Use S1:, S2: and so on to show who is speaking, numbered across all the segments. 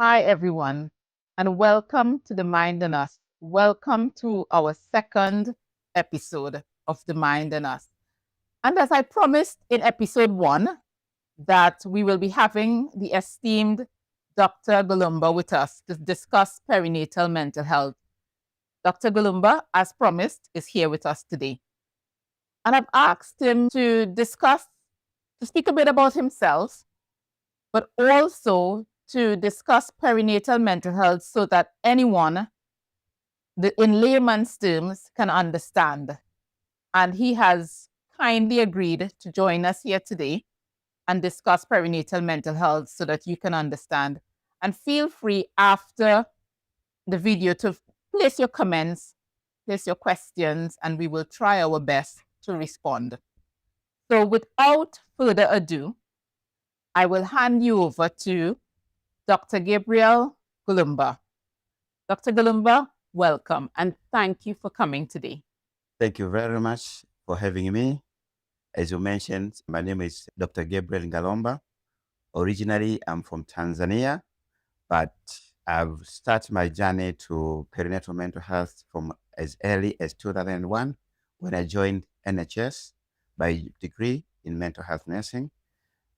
S1: Hi, everyone, and welcome to The Mind and Us. Welcome to our second episode of The Mind and Us. And as I promised in episode one, that we will be having the esteemed Dr. Ngalomba with us to discuss perinatal mental health. Dr. Ngalomba, as promised, is here with us today. And I've asked him to speak a bit about himself, but also to discuss perinatal mental health so that anyone, in layman's terms, can understand. And he has kindly agreed to join us here today and discuss perinatal mental health so that you can understand. And feel free after the video to place your comments, place your questions, and we will try our best to respond. So without further ado, I will hand you over to Dr. Gabriel Ngalomba. Dr. Ngalomba, welcome and thank you for coming today.
S2: Thank you very much for having me. As you mentioned, my name is Dr. Gabriel Ngalomba. Originally, I'm from Tanzania, but I've started my journey to perinatal mental health from as early as 2001 when I joined NHS by degree in mental health nursing.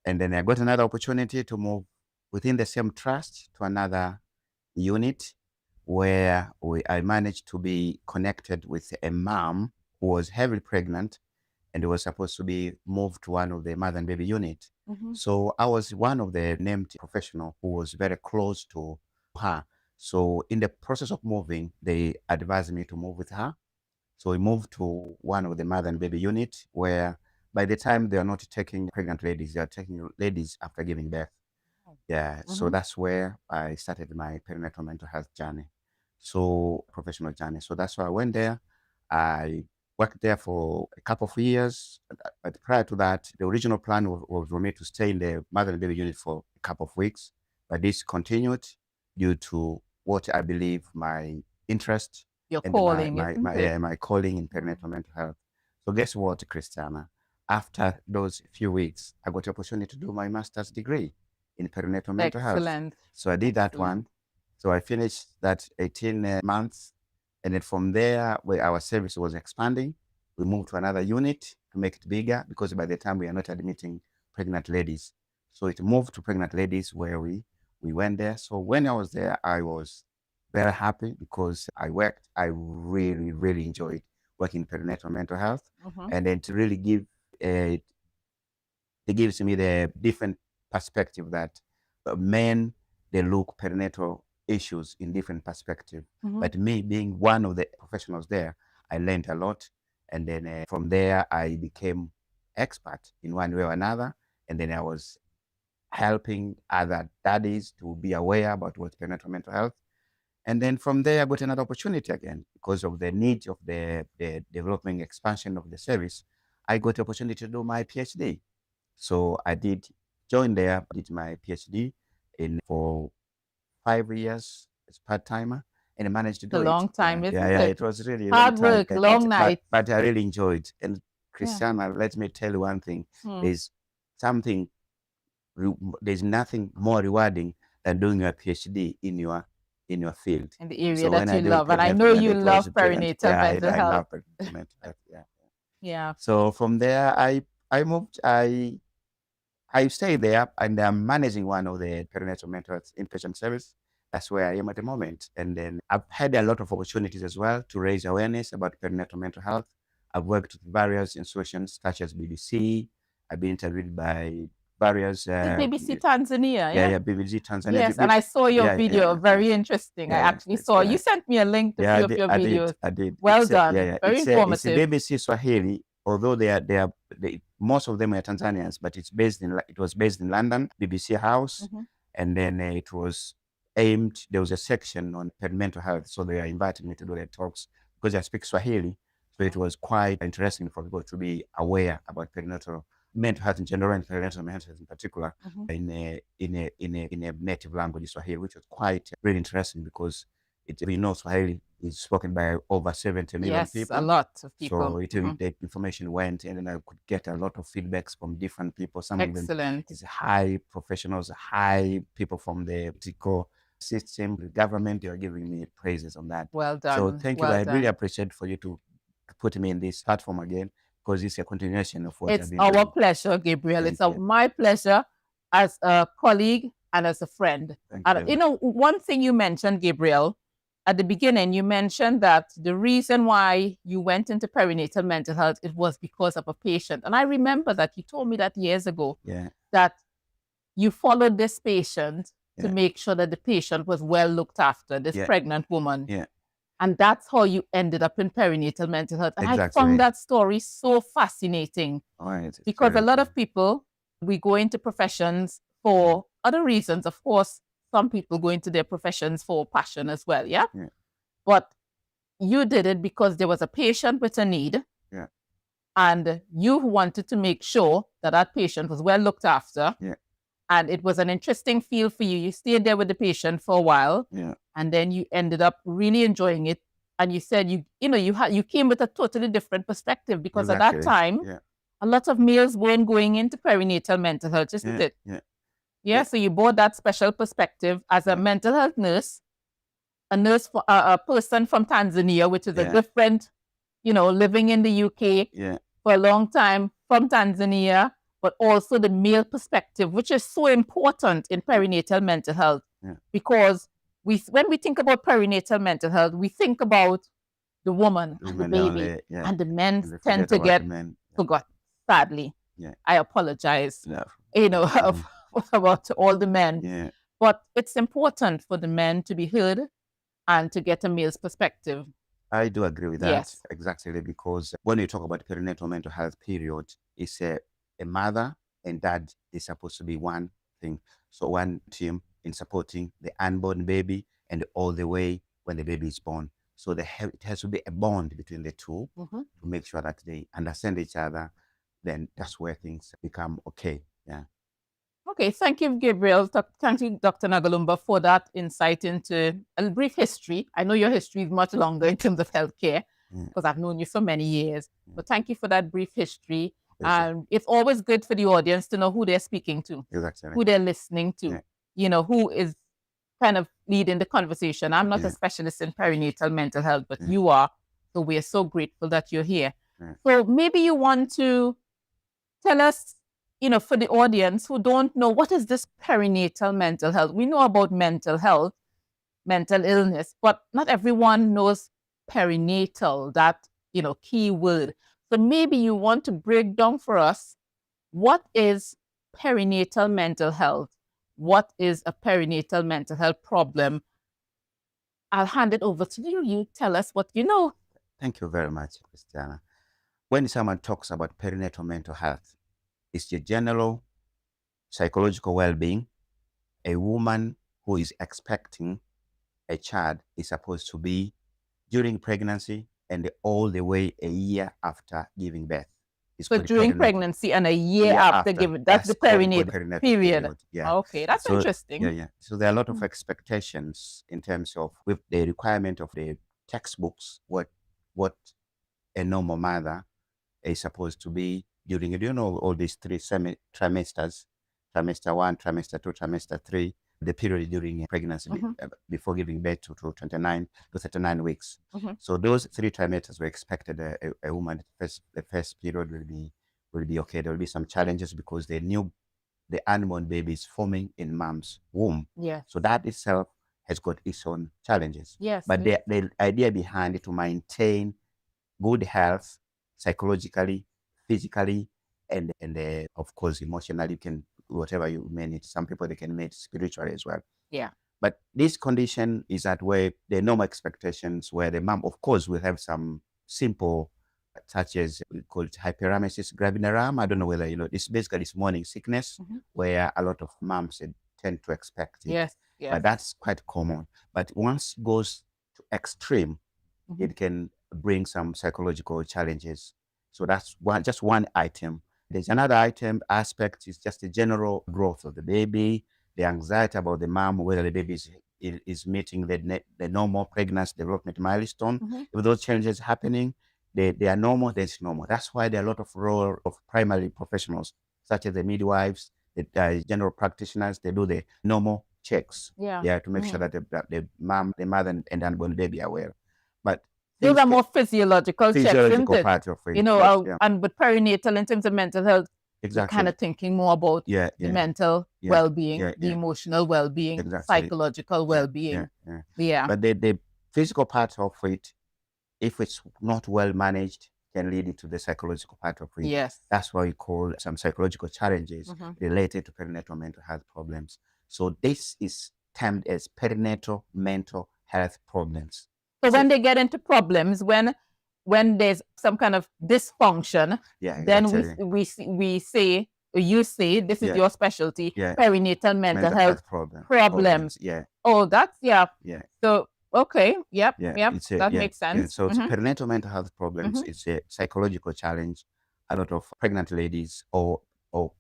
S2: And then I got another opportunity to move within the same trust to another unit where I managed to be connected with a mom who was heavily pregnant and was supposed to be moved to one of the mother and baby unit. So I was one of the named professional who was very close to her. So in the process of moving, they advised me to move with her. So we moved to one of the mother and baby unit where by the time they are not taking pregnant ladies, they are taking ladies after giving birth. Yeah, so that's where I started my perinatal mental health journey. So professional journey. So that's why I went there. I worked there for a couple of years. But prior to that, the original plan was for me to stay in the mother and baby unit for a couple of weeks. But this continued due to what I believe my interest
S1: Your
S2: and
S1: calling, isn't it?
S2: my calling in perinatal mental health. So guess what, Christiana? After those few weeks, I got the opportunity to do my master's degree in perinatal mental health.
S1: Excellent.
S2: So I did that
S1: Excellent.
S2: one. So I finished that 18 months. And then from there, where our service was expanding, we moved to another unit to make it bigger because by the time we are not admitting pregnant ladies. So it moved to pregnant ladies where we went there. So when I was there, I was very happy because I really, really enjoyed working in perinatal mental health. And then to really give it gives me the different perspective that men, they look perinatal issues in different perspective. But me being one of the professionals there, I learned a lot. And then from there, I became expert in one way or another. And then I was helping other daddies to be aware about what perinatal mental health. And then from there, I got another opportunity again because of the need of the development expansion of the service. I got the opportunity to do my PhD. So I did join there, did my PhD for 5 years as part-timer and I managed to
S1: It's a
S2: do
S1: long
S2: it.
S1: time, isn't
S2: Yeah,
S1: it?
S2: it was really a long
S1: Hard
S2: time.
S1: work, long nights.
S2: But I really enjoyed. And
S1: Yeah.
S2: Christiana, let me tell you one thing. There's something, there's nothing more rewarding than doing your PhD in your field.
S1: In the area
S2: So
S1: that
S2: when I
S1: you
S2: do
S1: love. And I know you love perinatal mental
S2: I
S1: health.
S2: love perinatal mental health. Yeah.
S1: Yeah.
S2: So from there, I moved. I stayed there and I'm managing one of the perinatal mental health inpatient service. That's where I am at the moment. And then I've had a lot of opportunities as well to raise awareness about perinatal mental health. I've worked with various institutions such as BBC. I've been interviewed by various
S1: BBC Tanzania,
S2: yeah, BBC Tanzania.
S1: Yes, and I saw your
S2: Yeah,
S1: video,
S2: yeah,
S1: very interesting. I
S2: yeah,
S1: actually
S2: it's
S1: saw, you
S2: correct.
S1: sent me a link to a
S2: Yeah,
S1: few of your videos.
S2: I did.
S1: Well
S2: It's
S1: done,
S2: yeah.
S1: very
S2: It's
S1: informative.
S2: BBC Swahili, although most of them are Tanzanians, but it was based in London, BBC House, and then it was aimed. There was a section on mental health, so they invited me to do the talks because I speak Swahili. So it was quite interesting for people to be aware about perinatal mental health in general and perinatal mental health in particular in a native language, Swahili, which was quite really interesting because Swahili is spoken by over 70 million
S1: Yes,
S2: people.
S1: a lot of people.
S2: So the information went, and then I could get a lot of feedbacks from different people. Some of them
S1: Excellent.
S2: is high professionals, high people from the political system, the government, they are giving me praises on that.
S1: Well
S2: So
S1: done.
S2: thank you.
S1: Well
S2: I really
S1: done.
S2: appreciate for you to put me in this platform again, because it's a continuation of what I've
S1: It's
S2: been
S1: our
S2: doing.
S1: pleasure, Gabriel.
S2: Thank
S1: It's
S2: you.
S1: my pleasure as a colleague and as a friend.
S2: Thank
S1: And
S2: you.
S1: one thing you mentioned, Gabriel, at the beginning, you mentioned that the reason why you went into perinatal mental health, it was because of a patient. And I remember that you told me that years ago,
S2: Yeah.
S1: that you followed this patient to
S2: Yeah.
S1: make sure that the patient was well looked after, this
S2: Yeah.
S1: pregnant woman.
S2: Yeah.
S1: And that's how you ended up in perinatal mental health. And I
S2: Exactly.
S1: found that story so fascinating
S2: All right. It's
S1: because a
S2: very
S1: lot
S2: good.
S1: of people, we go into professions for other reasons. Of course, some people go into their professions for passion as well, yeah?
S2: Yeah.
S1: But you did it because there was a patient with a need.
S2: Yeah.
S1: And you wanted to make sure that that patient was well looked after.
S2: Yeah.
S1: And it was an interesting field for you. You stayed there with the patient for a while.
S2: Yeah.
S1: And then you ended up really enjoying it. And you said you came with a totally different perspective, because at that
S2: Exactly.
S1: time,
S2: Yeah.
S1: a lot of males weren't going into perinatal mental health, isn't
S2: Yeah.
S1: it?
S2: Yeah.
S1: Yeah. So you brought that special perspective as a
S2: Yeah.
S1: mental health nurse, a nurse for a person from Tanzania, which is a
S2: Yeah.
S1: different, living in the UK
S2: Yeah.
S1: for a long time from Tanzania, but also the male perspective, which is so important in perinatal mental health.
S2: Yeah.
S1: Because when we think about perinatal mental health, we think about the woman and the
S2: Women
S1: baby,
S2: only. Yeah.
S1: and the men
S2: And they
S1: tend
S2: forget
S1: to
S2: about
S1: get
S2: the men. Yeah.
S1: forgotten. Sadly,
S2: Yeah.
S1: I apologize,
S2: Yeah.
S1: about all the men.
S2: Yeah.
S1: But it's important for the men to be heard and to get a male's perspective.
S2: I do agree with that.
S1: Yes.
S2: Exactly, because when you talk about perinatal mental health period, it's a mother and dad is supposed to be one thing. So one team in supporting the unborn baby and all the way when the baby is born. So it has to be a bond between the two
S1: Mm-hmm.
S2: to make sure that they understand each other. Then that's where things become okay. Yeah.
S1: Okay, thank you, Gabriel. Thank you, Dr. Ngalomba, for that insight into a brief history. I know your history is much longer in terms of healthcare, because I've known you for many years. But thank you for that brief history. And it's always good for the audience to know who they're speaking to,
S2: Exactly.
S1: who they're listening to, who is kind of leading the conversation. I'm not a specialist in perinatal mental health, but you are. So we are so grateful that you're here. So maybe you want to tell us, for the audience who don't know, what is this perinatal mental health? We know about mental health, mental illness, but not everyone knows perinatal, that, key word. So maybe you want to break down for us, what is perinatal mental health? What is a perinatal mental health problem? I'll hand it over to you. You tell us what you know.
S2: Thank you very much, Christiana. When someone talks about perinatal mental health, it's your general psychological well-being. A woman who is expecting a child is supposed to be during pregnancy and all the way a year after giving birth.
S1: So during pregnancy and a year after giving, that's the perinatal period.
S2: Yeah.
S1: Okay, that's interesting.
S2: Yeah. So there are a lot of expectations in terms of with the requirement of the textbooks, what a normal mother is supposed to be during, all these three trimesters, trimester 1, trimester 2, trimester 3, the period during pregnancy before giving birth to 29 to 39 weeks. So those 3 trimesters were expected a woman, the first period will be okay. There will be some challenges because the unborn baby is forming in mom's womb.
S1: Yes.
S2: So that itself has got its own challenges.
S1: Yes.
S2: But the idea behind it to maintain good health psychologically, physically, and of course emotionally. You can, whatever you may need. Some people, they can make spiritually as well.
S1: Yeah.
S2: But this condition is that where the normal expectations, where the mom, of course, will have some simple, such as we call it hyperemesis gravidarum. I don't know whether it's basically this morning sickness, where a lot of moms tend to expect it.
S1: Yes.
S2: But that's quite common. But once it goes to extreme, it can bring some psychological challenges. So that's just one item. There's another aspect is just the general growth of the baby, the anxiety about the mom, whether the baby is meeting the normal pregnancy development milestone. If those challenges happening, they are normal, then it's normal. That's why there are a lot of role of primary professionals, such as the midwives, the general practitioners. They do the normal checks.
S1: Yeah.
S2: Yeah, to make sure that the mother and unborn baby are aware. But
S1: those are more physiological checks, isn't it?
S2: part of it.
S1: You know, and with perinatal, in terms of mental health, you're kind of thinking more about the mental well-being, the emotional well-being, psychological well-being. Yeah.
S2: But the physical part of it, if it's not well managed, can lead into the psychological part of it.
S1: Yes.
S2: That's why we call some psychological challenges related to perinatal mental health problems. So this is termed as perinatal mental health problems.
S1: So when they get into problems, when there's some kind of dysfunction, then we say, you say, this is your specialty, perinatal mental health problems.
S2: Yeah.
S1: Oh, that's So okay, that makes sense.
S2: So perinatal mental health problems is a psychological challenge a lot of pregnant ladies or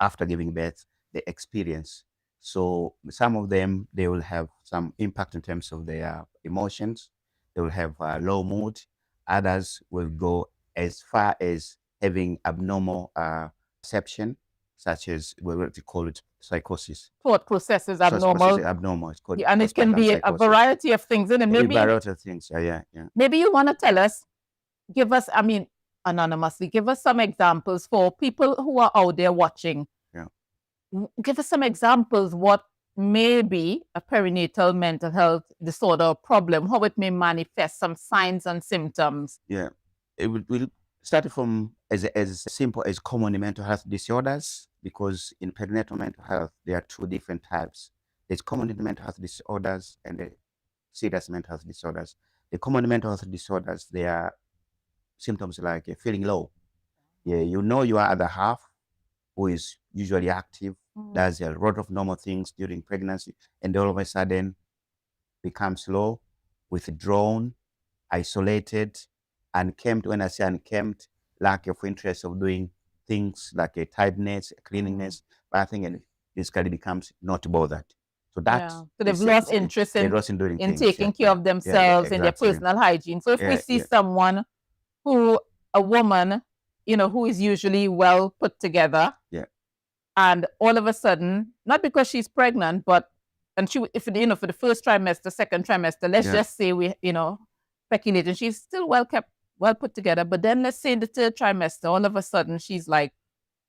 S2: after giving birth they experience. So some of them, they will have some impact in terms of their emotions. They will have low mood. Others will go as far as having abnormal perception, such as what we call it psychosis.
S1: Thought processes abnormal.
S2: It's called
S1: and it can be psychosis. A variety of things, isn't it?
S2: Maybe a variety of things. Yeah.
S1: Maybe you want to tell us, give us, I mean, anonymously, give us some examples for people who are out there watching.
S2: Yeah.
S1: Give us some examples what may be a perinatal mental health disorder or problem, how it may manifest, some signs and symptoms.
S2: Yeah. We'll start from as simple as common mental health disorders, because in perinatal mental health, there are two different types. There's common mental health disorders and the serious mental health disorders. The common mental health disorders, they are symptoms like feeling low. Yeah, you know your other half, who is usually active, does a lot of normal things during pregnancy, and all of a sudden becomes low, withdrawn, isolated, unkempt. When I say unkempt, lack of interest of doing things like a tiredness, cleanliness, but I think it basically becomes not bothered. So that
S1: so they've lost interest in
S2: doing things,
S1: taking care of themselves and their personal hygiene. So if we see someone a woman, who is usually well put together, and all of a sudden, not because she's pregnant, but if for the first trimester, second trimester, let's just say we, speculating, she's still well kept, well put together, but then let's say in the third trimester, all of a sudden she's like,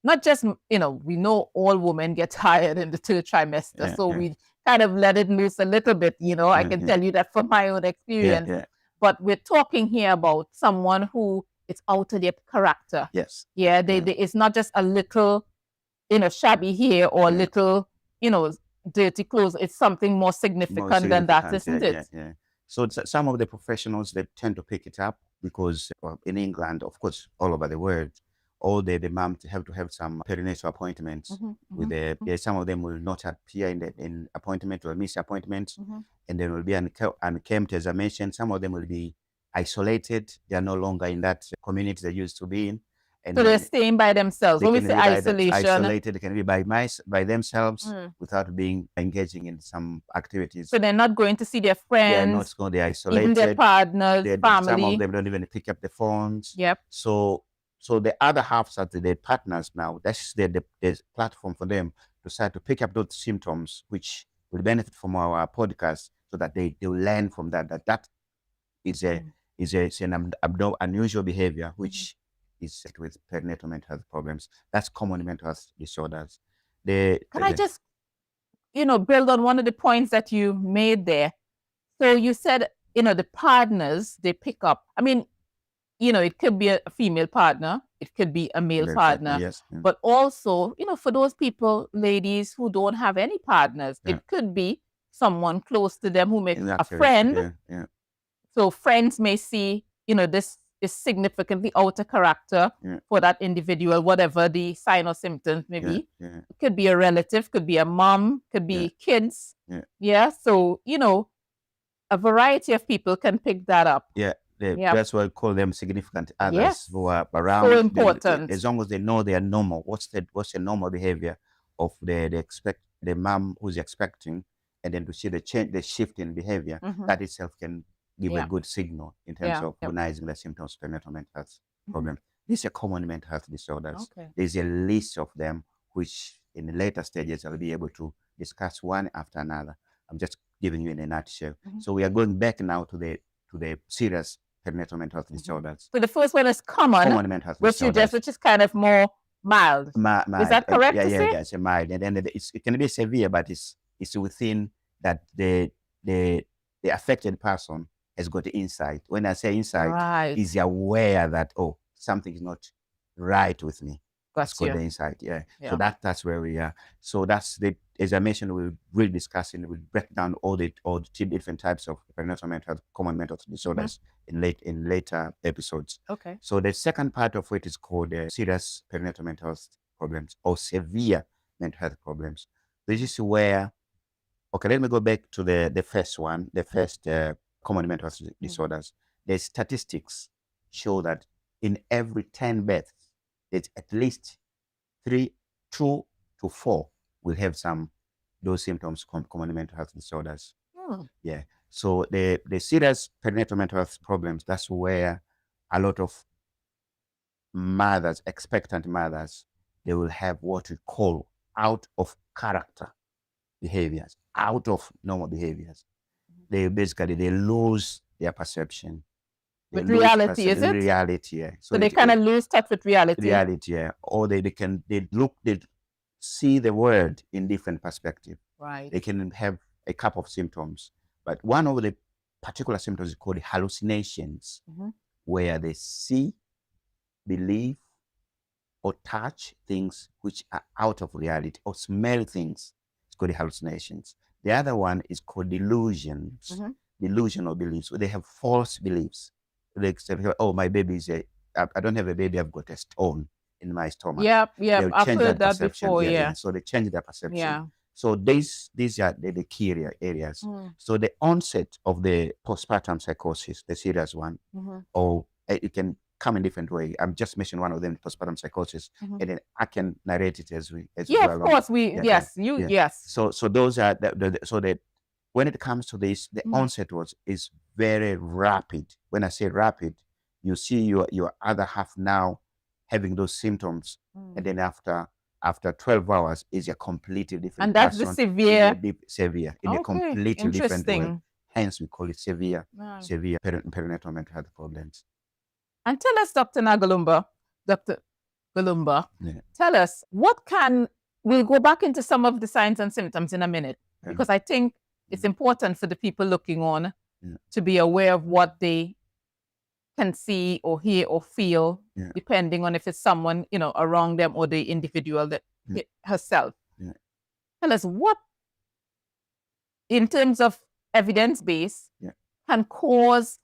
S1: not just, we know all women get tired in the third trimester, so we kind of let it loose a little bit, I can tell you that from my own experience. But we're talking here about someone who it's out of their character.
S2: Yes.
S1: Yeah, it's not just a little, shabby hair or a little, dirty clothes. It's something more significant than that, isn't it?
S2: Yeah. So some of the professionals, they tend to pick it up because in England, of course, all over the world, all the moms have to have some perinatal appointments with some of them will not appear in appointment or miss appointments, and then will be unkempt, as I mentioned. Some of them will be isolated. They are no longer in that community they used to be in.
S1: And so they're staying by themselves. When we say isolation,
S2: isolated, they can be by themselves without being engaging in some activities.
S1: So they're not going to see their friends.
S2: They're not going. They're isolated.
S1: Even their partners, family.
S2: Some of them don't even pick up the phones.
S1: Yep.
S2: So the other halves are the partners now. That's the platform for them to start to pick up those symptoms, which will benefit from our podcast, so that they will learn from that is an unusual behavior, which is with perinatal mental health problems. That's common mental health disorders.
S1: Can I just, build on one of the points that you made there? So you said, the partners, they pick up. I mean, it could be a female partner, it could be a male partner,
S2: yes.
S1: But also, for those people, ladies who don't have any partners, it could be someone close to them who makes a friend. So friends may see, this is significantly out of character for that individual, whatever the sign or symptoms may be. It could be a relative, could be a mom, could be kids. So, a variety of people can pick that up.
S2: That's why I call them significant others who are around.
S1: So important.
S2: As long as they know they are normal. What's the normal behavior of the mom who's expecting, and then to see the shift in behavior, that itself can give a good signal in terms of recognizing the symptoms of perinatal mental health problem. These are common mental health disorders. There's a list of them, which in the later stages I'll be able to discuss one after another. I'm just giving you in a nutshell. So we are going back now to the serious perinatal mental health disorders.
S1: So the first one is common
S2: mental health
S1: which
S2: disorders.
S1: which is kind of more mild.
S2: Mild.
S1: Is that correct
S2: Yeah,
S1: to say?
S2: it's a mild, and then it can be severe, but it's within that the affected person has got insight. When I say insight, is aware that something is not right with me. That's called the insight. Yeah. So that's where we are. So that's as I mentioned, we'll really discussing, we'll break down all the different types of perinatal mental health, common mental health disorders in later episodes.
S1: Okay.
S2: So the second part of it is called serious perinatal mental health problems or severe mental health problems. This is where, let me go back to the first one, the first common mental health disorders. The statistics show that in every 10 births, it's at least 2 to 4 will have those symptoms, common mental health disorders. Yeah. So the serious perinatal mental health problems, that's where a lot of mothers, expectant mothers, they will have what we call out of character behaviors, out of normal behaviors. They basically lose their perception.
S1: With reality, is it?
S2: Reality, yeah.
S1: So they kind of lose touch with reality.
S2: Reality, yeah. Or they see the world in different perspective.
S1: Right.
S2: They can have a couple of symptoms, but one of the particular symptoms is called hallucinations, where they see, believe, or touch things which are out of reality, or smell things. It's called hallucinations. The other one is called delusions, delusional beliefs, where they have false beliefs. They say, my baby I don't have a baby, I've got a stone in my stomach.
S1: Yep,
S2: I've
S1: heard that before, yeah.
S2: So they change their perception. Yeah. So these are the key areas. So the onset of the postpartum psychosis, the serious one, or it can come in different way. I'm just mentioning one of them, postpartum psychosis, and then I can narrate it as we go along.
S1: Of course, yes.
S2: So those are so that when it comes to this, the onset is very rapid. When I say rapid, you see your other half now having those symptoms, and then after 12 hours is a completely different
S1: and that's
S2: person.
S1: The severe
S2: in a completely different way. Hence we call it severe perinatal mental health problems.
S1: And tell us, Dr. Ngalomba, tell us we'll go back into some of the signs and symptoms in a minute, because I think it's important for the people looking on to be aware of what they can see or hear or feel, depending on if it's someone, around them or the individual that herself. Tell us what, in terms of evidence-based, can cause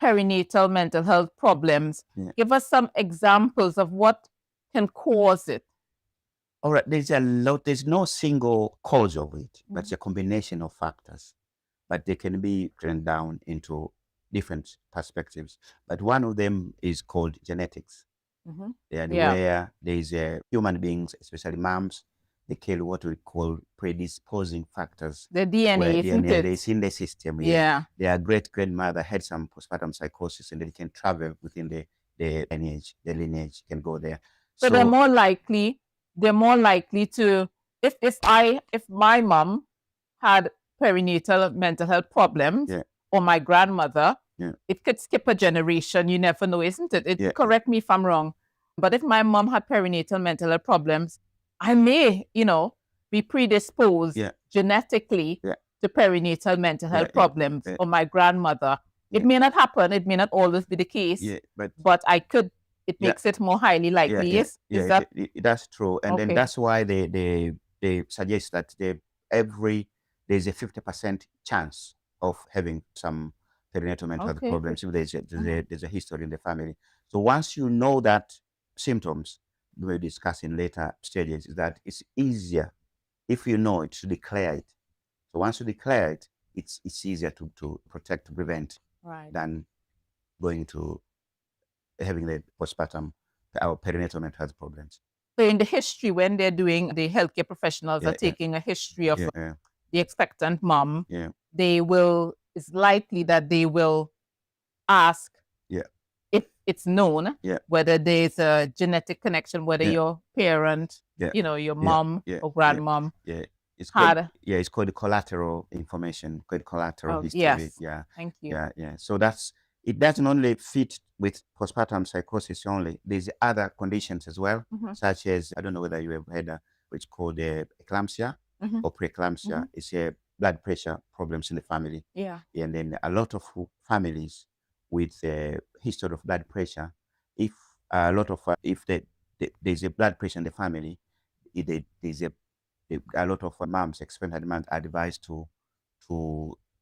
S1: perinatal mental health problems. Give us some examples of what can cause it.
S2: All right, there's no single cause of it, but it's a combination of factors. But they can be broken down into different perspectives. But one of them is called genetics. Where there's human beings, especially moms, they carry what we call predisposing factors.
S1: The DNA, isn't it?
S2: It's in the system. Their great-grandmother had some postpartum psychosis, and they can travel within the lineage. The lineage can go there.
S1: So they're more likely to, if my mom had perinatal mental health problems, or my grandmother, it could skip a generation. You never know, isn't it? Correct me if I'm wrong. But if my mom had perinatal mental health problems, I may, be predisposed genetically to perinatal mental health problems, or my grandmother. It may not happen. It may not always be the case. But I could. It makes it more highly likely. Is that?
S2: That's true. And then that's why they suggest that there's a 50% chance of having some perinatal mental health problems if there's a history in the family. So once you know that symptoms, we'll discuss in later stages, is that it's easier, if you know it, to declare it. So once you declare it, it's easier to protect, to prevent, than going to having the postpartum or perinatal mental health problems.
S1: So in the history, when they're doing, the healthcare professionals are taking a history of the expectant mom, it's likely that they will ask if it's known whether there's a genetic connection, whether your parent, your mom or grandmom
S2: It's called,
S1: had.
S2: yeah, it's called collateral information, called collateral
S1: Oh,
S2: history.
S1: yes.
S2: Yeah,
S1: Thank you.
S2: yeah. So it doesn't only fit with postpartum psychosis only. There's other conditions as well, such as, I don't know whether you have heard which called eclampsia or preeclampsia. It's a blood pressure problems in the family.
S1: Yeah.
S2: And then a lot of families with a history of blood pressure, if a lot of if there's a blood pressure in the family, there's a lot of moms, expectant moms, are advised to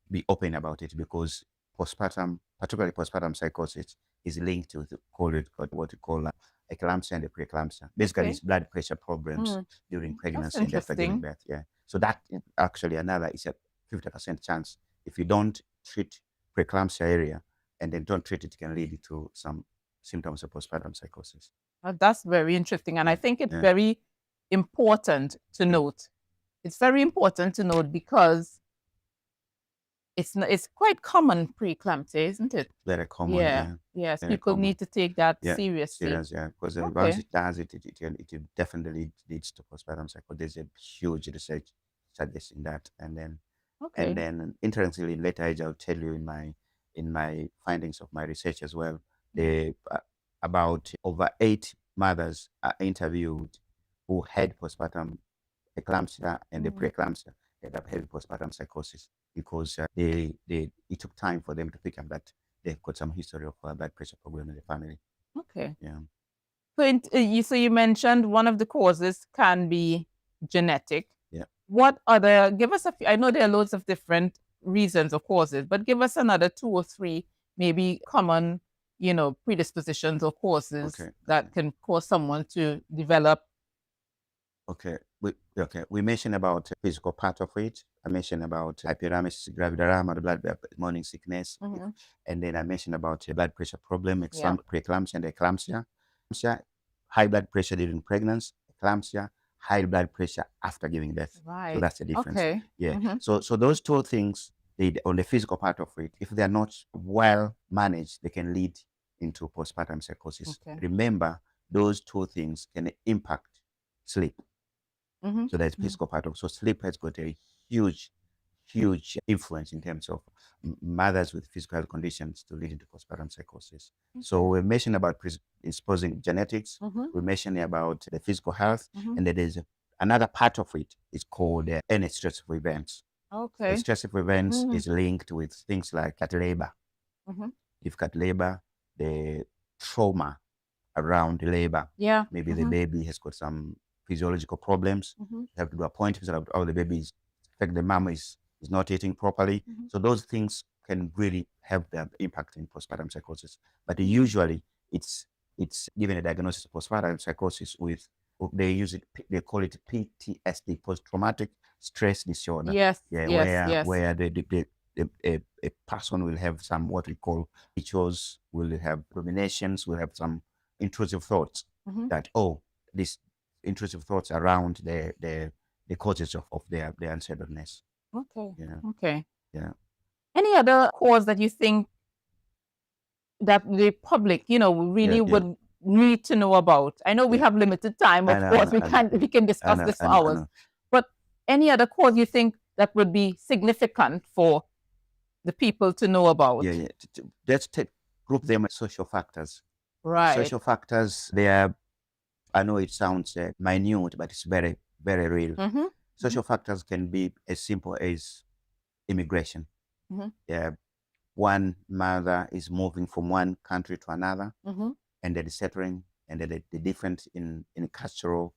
S2: be open about it, because postpartum, particularly postpartum psychosis, is linked to what we call eclampsia and the preeclampsia. Basically,
S1: Okay.
S2: it's blood pressure problems during
S1: That's
S2: pregnancy and after giving
S1: interesting.
S2: birth. Yeah. So that actually another is a 50% chance. If you don't treat preeclampsia area and then don't treat it, can lead to some symptoms of postpartum psychosis.
S1: That's very interesting. And I think it's very important to note. It's very important to note because it's quite common preeclampsia, isn't it?
S2: Very common.
S1: Yeah. Yes.
S2: Very
S1: People
S2: common.
S1: need to take that
S2: Yeah,
S1: seriously.
S2: serious, yeah, because once
S1: Okay.
S2: it does it definitely leads to postpartum psychosis. There's a huge research suggesting that, and then
S1: Okay.
S2: interestingly, in later age, I'll tell you in my findings of my research as well. About over 8 mothers are interviewed who had postpartum eclampsia and the preeclampsia end up having postpartum psychosis, because it took time for them to pick up that they've got some history of blood pressure problem in the family.
S1: Okay.
S2: Yeah.
S1: So you mentioned one of the causes can be genetic.
S2: Yeah.
S1: What other, give us a few, I know there are loads of different reasons or causes, but give us another 2 or 3 maybe common, predispositions or causes that can cause someone to develop.
S2: Okay. We mentioned about physical part of it. I mentioned about hyperemesis gravidarum, the blood morning sickness, and then I mentioned about blood pressure problem, preeclampsia and eclampsia. High blood pressure during pregnancy, eclampsia, high blood pressure after giving birth.
S1: Right.
S2: So that's the difference.
S1: Okay.
S2: Yeah. So those 2 things, on the physical part of it, if they are not well managed, they can lead into postpartum psychosis.
S1: Okay.
S2: Remember, those 2 things can impact sleep. So that's physical part of. So sleep has got a huge influence in terms of mothers with physical health conditions to lead into postpartum psychosis. So we mentioned about predisposing genetics. We mentioned about the physical health, and then there's another part of it is called any stressful events.
S1: Okay.
S2: The stressful events is linked with things like labor. You've got labor, the trauma around labor.
S1: Yeah.
S2: Maybe the baby has got some physiological problems. You have to do appointments about all the babies. In fact, the mom is not eating properly. So those things can really have the impact in postpartum psychosis. But usually it's given a diagnosis of postpartum psychosis with, they call it PTSD, post-traumatic stress disorder.
S1: Yes.
S2: Yeah,
S1: Yes.
S2: where a person will have some, what we call rituals, will have ruminations, will have some intrusive thoughts that, these intrusive thoughts around the causes of their unsettledness.
S1: Okay.
S2: Yeah.
S1: Okay.
S2: Yeah.
S1: Any other cause that you think that the public, really would need to know about? I know we have limited time, of course. We can discuss this for hours. But any other cause you think that would be significant for the people to know about?
S2: Yeah. Let's group them as social factors.
S1: Right.
S2: Social factors, they are, I know it sounds minute, but it's very, very real. Social factors can be as simple as immigration. Yeah, one mother is moving from one country to another, and they're settling, and the difference in cultural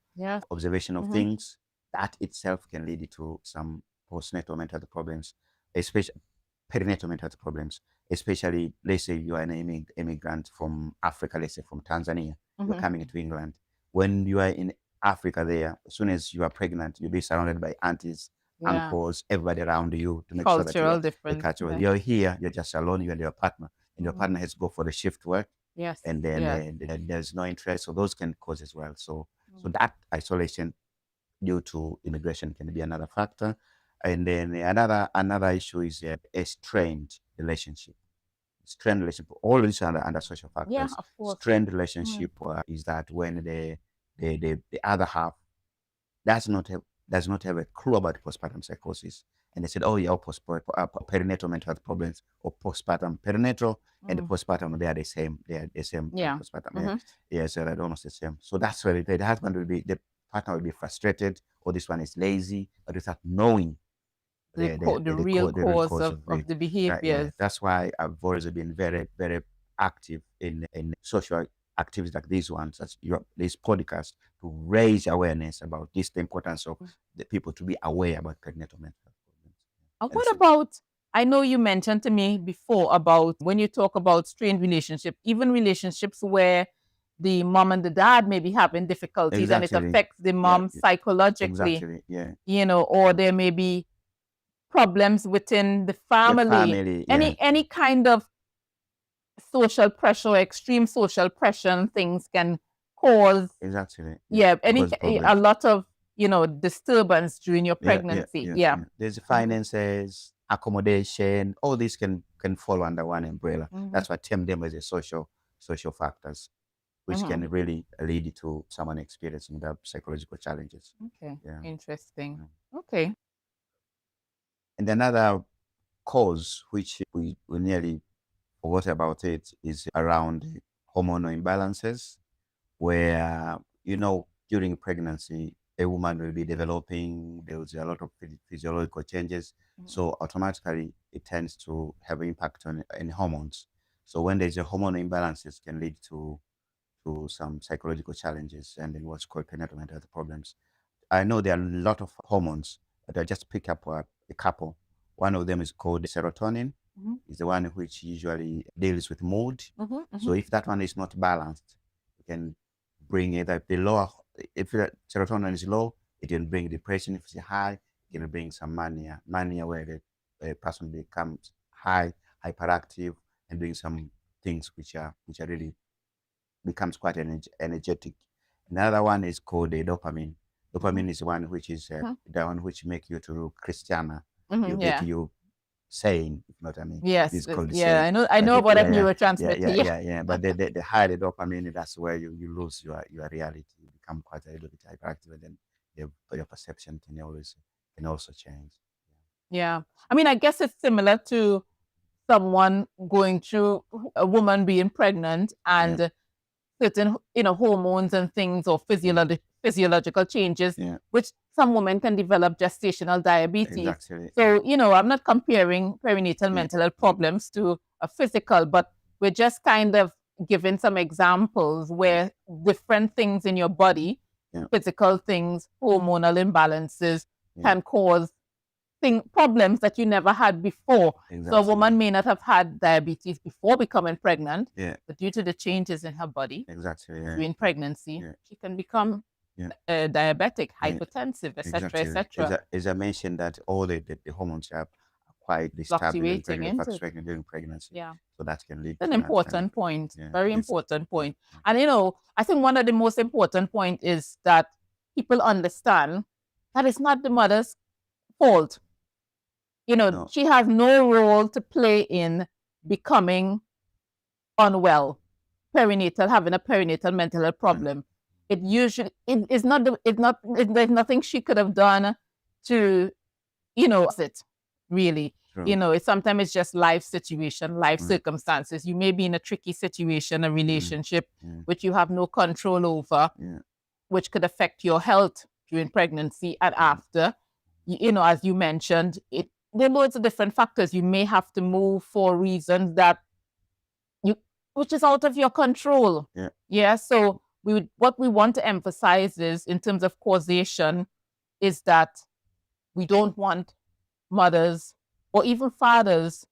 S2: observation of things, that itself can lead to some postnatal mental health problems, especially perinatal mental health problems. Especially, let's say you are an immigrant from Africa, let's say from Tanzania, you're coming into England. When you are in Africa there, as soon as you are pregnant, you'll be surrounded by aunties, uncles, everybody around you to make sure that
S1: Cultural difference.
S2: cultural. You're here, you're just alone, you and your partner, and your partner has to go for the shift work.
S1: Yes.
S2: And then there's no interest, so those can cause as well. So that isolation due to immigration can be another factor. And then another issue is a strained relationship. Strained relationship. All these are under social factors.
S1: Yeah, of course.
S2: Strained relationship is that when the other half does not does not have a clue about postpartum psychosis. And they said, oh, yeah, perinatal mental health problems or postpartum perinatal and the postpartum, they are the same. They are the same
S1: Yeah.
S2: postpartum. Yeah. Yeah, so they're almost the same. So that's where the husband will be, the partner will be frustrated, or this one is lazy, but without knowing
S1: The real
S2: the root
S1: cause
S2: cause
S1: of
S2: of it.
S1: the
S2: Right, yeah.
S1: behaviors.
S2: That's why I've always been very, very active in social activities like these ones, as this podcast, to raise awareness about this, the importance of the people to be aware about perinatal mental health problems.
S1: What about, I know you mentioned to me before about when you talk about strained relationship, even relationships where the mom and the dad may be having difficulties and it
S2: Exactly.
S1: affects the
S2: Yeah,
S1: mom psychologically,
S2: exactly. Yeah.
S1: or there may be problems within the family.
S2: family, yeah.
S1: Any kind of social pressure, extreme social pressure and things can cause
S2: Exactly.
S1: any
S2: Cause
S1: a
S2: problems.
S1: lot of disturbance during your pregnancy. Yeah.
S2: There's finances, accommodation, all these can fall under one umbrella. That's why I term them as a social factors, which can really lead to someone experiencing the psychological challenges.
S1: Okay.
S2: Yeah.
S1: Interesting. Okay.
S2: And another cause, which we nearly forgot about it, is around hormonal imbalances, where, during pregnancy, a woman will be developing, there's a lot of physiological changes. So automatically it tends to have impact on hormones. So when there's a hormonal imbalances can lead to some psychological challenges and then what's called perinatal mental health problems. I know there are a lot of hormones, but I just pick up a couple. One of them is called serotonin. Is the one which usually deals with mood. So if that one is not balanced, it can bring either if serotonin is low, it can bring depression. If it's high, it can bring some mania where the person becomes hyperactive, and doing some things which are really becomes quite energetic. Another one is called a dopamine. Dopamine is one which is the one which make you to Christiana. You get you saying, if you know what I mean.
S1: Yes.
S2: It's called the
S1: Yeah.
S2: saying.
S1: I know about that neurotransmitter.
S2: Yeah. But the higher the dopamine, that's where you lose your reality. You become quite a little bit hyperactive, and then your perception can also change.
S1: Yeah. I mean, I guess it's similar to someone going through, a woman being pregnant and certain hormones and things, or physiological changes, which some women can develop gestational diabetes.
S2: Exactly.
S1: So I'm not comparing perinatal mental health problems to a physical, but we're just kind of giving some examples where different things in your body, physical things, hormonal imbalances, can cause problems that you never had before. So a woman may not have had diabetes before becoming pregnant, but due to the changes in her body during pregnancy, she can become diabetic, hypertensive, etc., etc.
S2: As I mentioned, that all the hormones are quite disturbed during pregnancy.
S1: Yeah.
S2: So that can lead
S1: An
S2: to
S1: important point, very important point. And I think one of the most important point is that people understand that it's not the mother's fault.
S2: No.
S1: She has no role to play in becoming unwell, having a perinatal mental health problem. It usually it's not there's nothing she could have done to it really.
S2: True.
S1: Sometimes it's just life situation, life circumstances. You may be in a tricky situation, a relationship which you have no control over, which could affect your health during pregnancy and after. As you mentioned, there are loads of different factors. You may have to move for reasons which is out of your control. Yeah. So what we want to emphasize is, in terms of causation, is that we don't want mothers or even fathers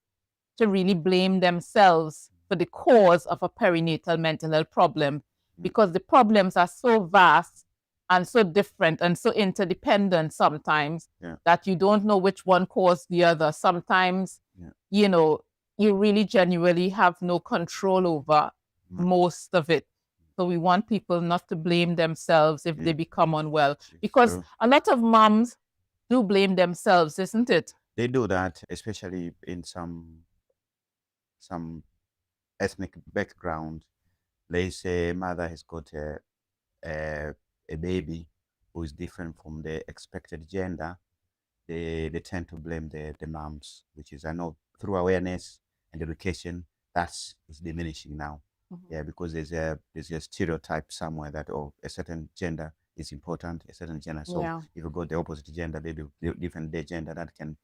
S1: to really blame themselves for the cause of a perinatal mental health problem, because the problems are so vast and so different and so interdependent sometimes that you don't know which one caused the other. Sometimes, you really genuinely have no control over most of it. So we want people not to blame themselves if they become unwell, because a lot of moms do blame themselves, isn't it?
S2: They do that, especially in some ethnic background. They say mother has got a baby who is different from the expected gender, they tend to blame the moms, which is, I know through awareness and education, that's is diminishing now.
S1: Mm-hmm.
S2: Yeah, because there's a stereotype somewhere that, oh, a certain gender is important, a certain gender. So
S1: Yeah.
S2: if you go the opposite gender, maybe different day gender, that can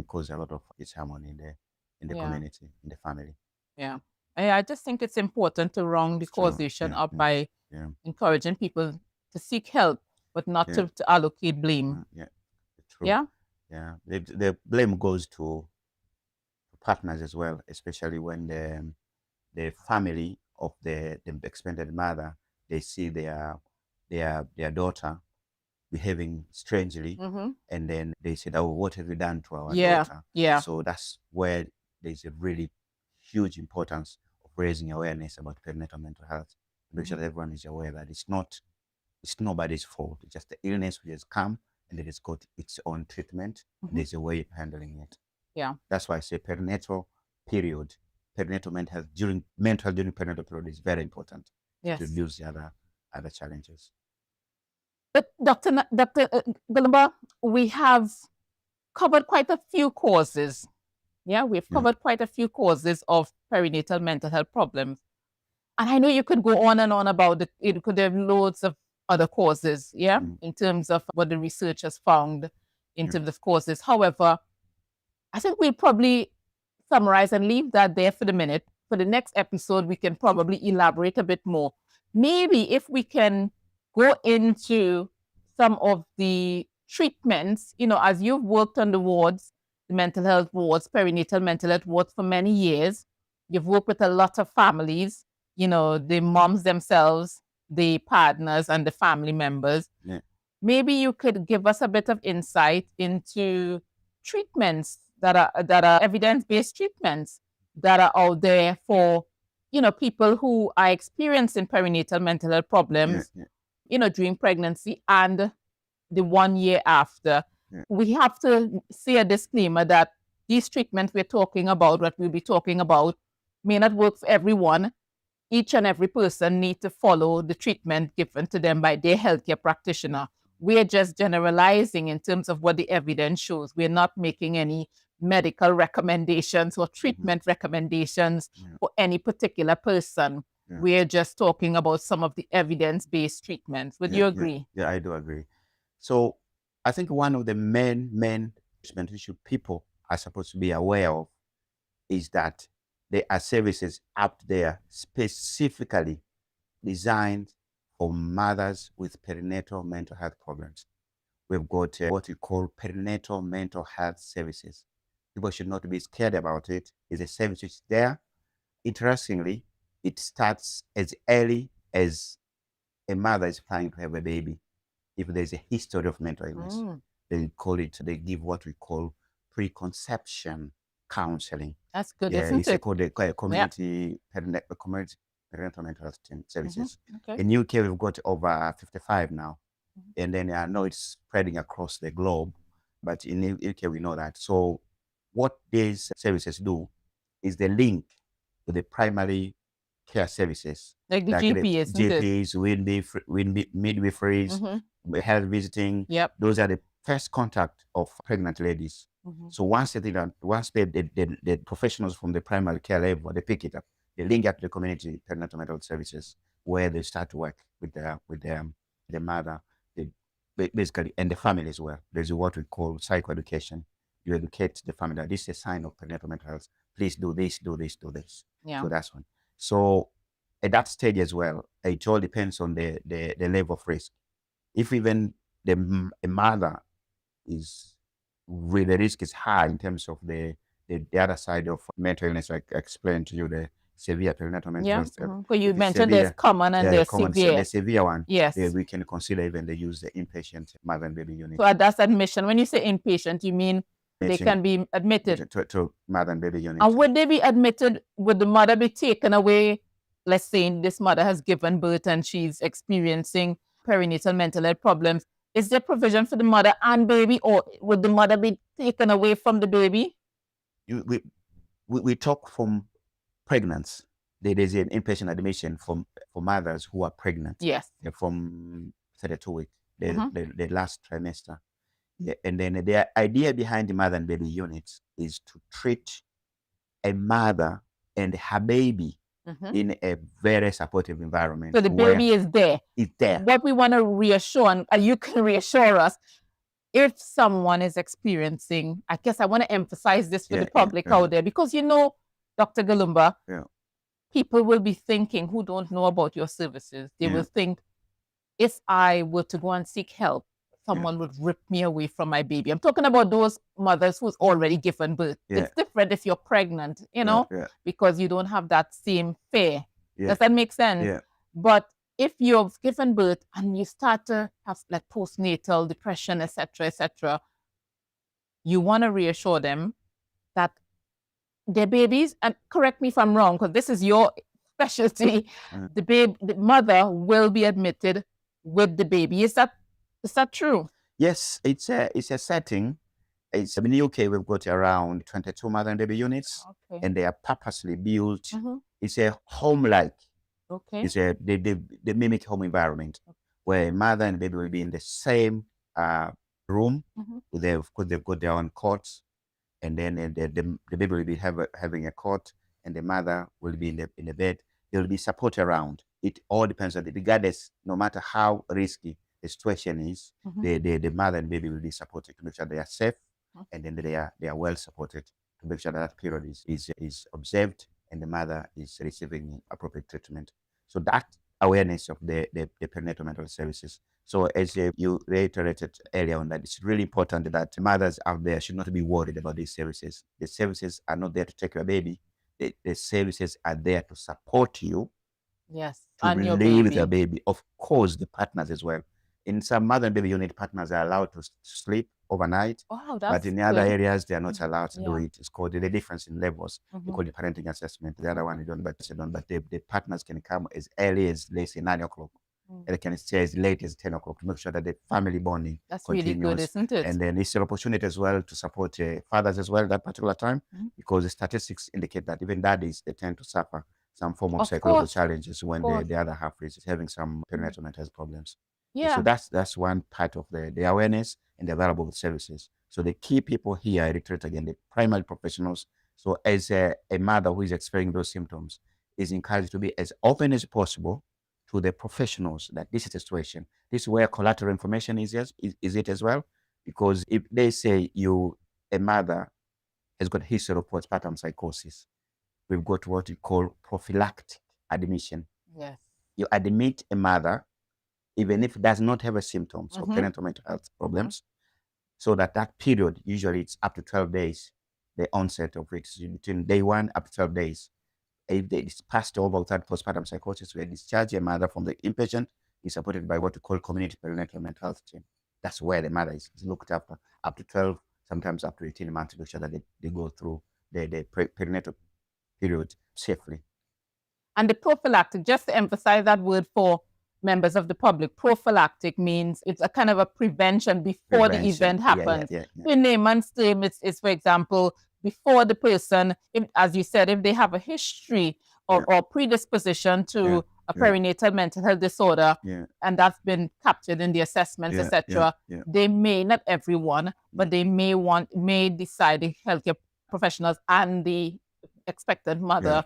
S2: cause a lot of disharmony in the
S1: Yeah.
S2: community, in the family.
S1: Yeah. I just think it's important to round the
S2: So
S1: causation
S2: yeah,
S1: up
S2: yeah,
S1: by
S2: yeah,
S1: encouraging people to seek help, but not
S2: yeah,
S1: to allocate blame.
S2: yeah. True.
S1: Yeah.
S2: Yeah, the blame goes to partners as well, especially when the family of the expected mother, they see their daughter behaving strangely,
S1: Mm-hmm.
S2: and then they said, "Oh, what have you done to our
S1: Yeah.
S2: daughter?"
S1: Yeah.
S2: So that's where there's a really huge importance of raising awareness about perinatal mental health. Make
S1: Mm-hmm.
S2: sure that everyone is aware that it's nobody's fault. It's just the illness which has come and it has got its own treatment. And
S1: Mm-hmm.
S2: there's a way of handling it.
S1: Yeah.
S2: That's why I say perinatal period, perinatal mental health during perinatal period is very important to
S1: Yes.
S2: reduce the other challenges.
S1: But Dr. Galumba, we have covered quite a few causes. Yeah, we've
S2: Yeah.
S1: covered quite a few causes of perinatal mental health problems. And I know you could go on and on about it. It could have loads of other causes, yeah,
S2: Mm,
S1: in terms of what the research has found in
S2: yeah.
S1: terms of causes. However, I think we'll probably summarize and leave that there for the minute. For the next episode, we can probably elaborate a bit more. Maybe if we can go into some of the treatments, as you've worked on the wards, the mental health wards, perinatal mental health wards for many years, you've worked with a lot of families, the moms themselves, the partners, and the family members.
S2: Yeah.
S1: Maybe you could give us a bit of insight into treatments that are evidence-based treatments that are out there for people who are experiencing perinatal mental health
S2: Yeah.
S1: problems,
S2: Yeah.
S1: during pregnancy and the 1 year after.
S2: Yeah.
S1: We have to say a disclaimer that these treatments we're talking about, what we'll be talking about, may not work for everyone. Each and every person need to follow the treatment given to them by their healthcare practitioner. We're just generalizing in terms of what the evidence shows. We're not making any medical recommendations or
S2: Mhm.
S1: treatment recommendations
S2: Yeah.
S1: for any particular person.
S2: Yeah.
S1: We're just talking about some of the evidence-based treatments. Would
S2: Yeah.
S1: you
S2: Yeah.
S1: agree?
S2: Yeah. I do agree. So I think one of the main treatment issue people are supposed to be aware of is that there are services out there specifically designed for mothers with perinatal mental health problems. We've got what we call perinatal mental health services. People should not be scared about it. It's a service which is there. Interestingly, it starts as early as a mother is planning to have a baby. If there's a history of mental illness,
S1: Mm,
S2: they give what we call preconception counseling.
S1: that's good,
S2: Yeah,
S1: isn't
S2: it's
S1: it?
S2: called a
S1: Yeah.
S2: community parental mental health
S1: Hmm.
S2: services.
S1: Okay.
S2: In UK, we've got over 55 now.
S1: Mhm.
S2: And then I know it's spreading across the globe, but in UK, we know that. So what these services do is they link with the primary care services,
S1: Like the
S2: like the
S1: GP, isn't it?
S2: GPs, midwiferys,
S1: Hmm.
S2: health visiting.
S1: Yep.
S2: Those are the first contact of pregnant ladies.
S1: Hmm.
S2: So once the professionals from the primary care level, they pick it up, they link up to the community perinatal mental health services where they start to work with the mother, basically, and the family as well. There's what we call psychoeducation. You educate the family that this is a sign of perinatal mental health. Please do this, do this, do this.
S1: Yeah.
S2: So that's one. So at that stage as well, it all depends on the level of risk. If even a mother is really, the risk is high in terms of the other side of mental illness, like I explained to you, the severe perinatal mental
S1: Yeah.
S2: health.
S1: Because you
S2: If it's
S1: mentioned there's
S2: severe,
S1: common and
S2: yeah, the
S1: there's
S2: common,
S1: severe.
S2: the severe one,
S1: Yes.
S2: we can consider even they use the inpatient mother and baby unit.
S1: So that's admission. When you say inpatient, you mean they can be admitted.
S2: To mother and baby unit.
S1: And would they be admitted? Would the mother be taken away? Let's say this mother has given birth and she's experiencing perinatal mental health problems. Is there provision for the mother and baby, or would the mother be taken away from the baby?
S2: We talk from pregnancy. There's an inpatient admission for mothers who are pregnant.
S1: Yes.
S2: From 32 weeks. the last trimester. Yeah, and then the idea behind the mother and baby units is to treat a mother and her baby in a very supportive environment.
S1: So the baby is there.
S2: It's there.
S1: What we want to reassure, and you can reassure us, if someone is experiencing, I guess I want to emphasize this for the public out there, because Dr. Ngalomba, people will be thinking who don't know about your services. They will think, if I were to go and seek help, someone would rip me away from my baby. I'm talking about those mothers who's already given birth. It's different if you're pregnant, because you don't have that same fear. Does that make sense? But if you've given birth and you start to have like postnatal depression, etc., you want to reassure them that their babies, and correct me if I'm wrong, because this is your specialty, the mother will be admitted with the baby. Is that true?
S2: Yes, it's a setting. It's in the UK. We've got around 22 mother and baby units, and they are purposely built. It's a home-like. It's they mimic home environment where mother and baby will be in the same room. Of course, they've got their own cots, and then the baby will be having a cot, and the mother will be in the bed. There will be support around. It all depends on regardless, no matter how risky the situation is, the mother and baby will be supported to make sure they are safe, and then they are well supported to make sure that period is observed and the mother is receiving appropriate treatment. So that awareness of the perinatal mental health services. So as you reiterated earlier on, that it's really important that mothers out there should not be worried about these services. The services are not there to take your baby. The services are there to support you.
S1: Yes,
S2: to relieve the baby. Of course, the partners as well. In some mother and baby unit, partners are allowed to sleep overnight.
S1: Wow,
S2: but in the other areas, they are not allowed to do it. It's called the difference in levels. We call it parenting assessment. The other one, you don't, but the partners can come as early as, let's say, 9 o'clock. And they can stay as late as 10 o'clock to make sure that the family bonding continues.
S1: Really good, isn't it?
S2: And then it's an opportunity as well to support fathers as well at that particular time, because the statistics indicate that even daddies, they tend to suffer some form of psychological challenges when the other half is having some perinatal mental health problems. So that's one part of the awareness and the available services. So the key people here, I reiterate again, the primary professionals. So as a mother who is experiencing those symptoms is encouraged to be as open as possible to the professionals that this is the situation. This is where collateral information is it as well? Because if they say a mother has got a history of postpartum psychosis, we've got what we call prophylactic admission.
S1: Yes.
S2: You admit a mother, even if it does not have a symptoms of perinatal mental health problems, so that period, usually it's up to 12 days, the onset of it, between day 1 up to 12 days. If it's passed over without postpartum psychosis, we discharge a mother from the inpatient, is supported by what we call community perinatal mental health team. That's where the mother is looked after up to 12, sometimes up to 18 months, to make sure that they go through the perinatal period safely.
S1: And the prophylactic, just to emphasize that word for members of the public, prophylactic means it's a kind of a prevention before the event happens. In layman's term, it's, for example, before the person, as you said, if they have a history or predisposition to a perinatal mental health disorder, and that's been captured in the assessments, etc., they may, not everyone, but they may decide, the healthcare professionals and the expectant mother,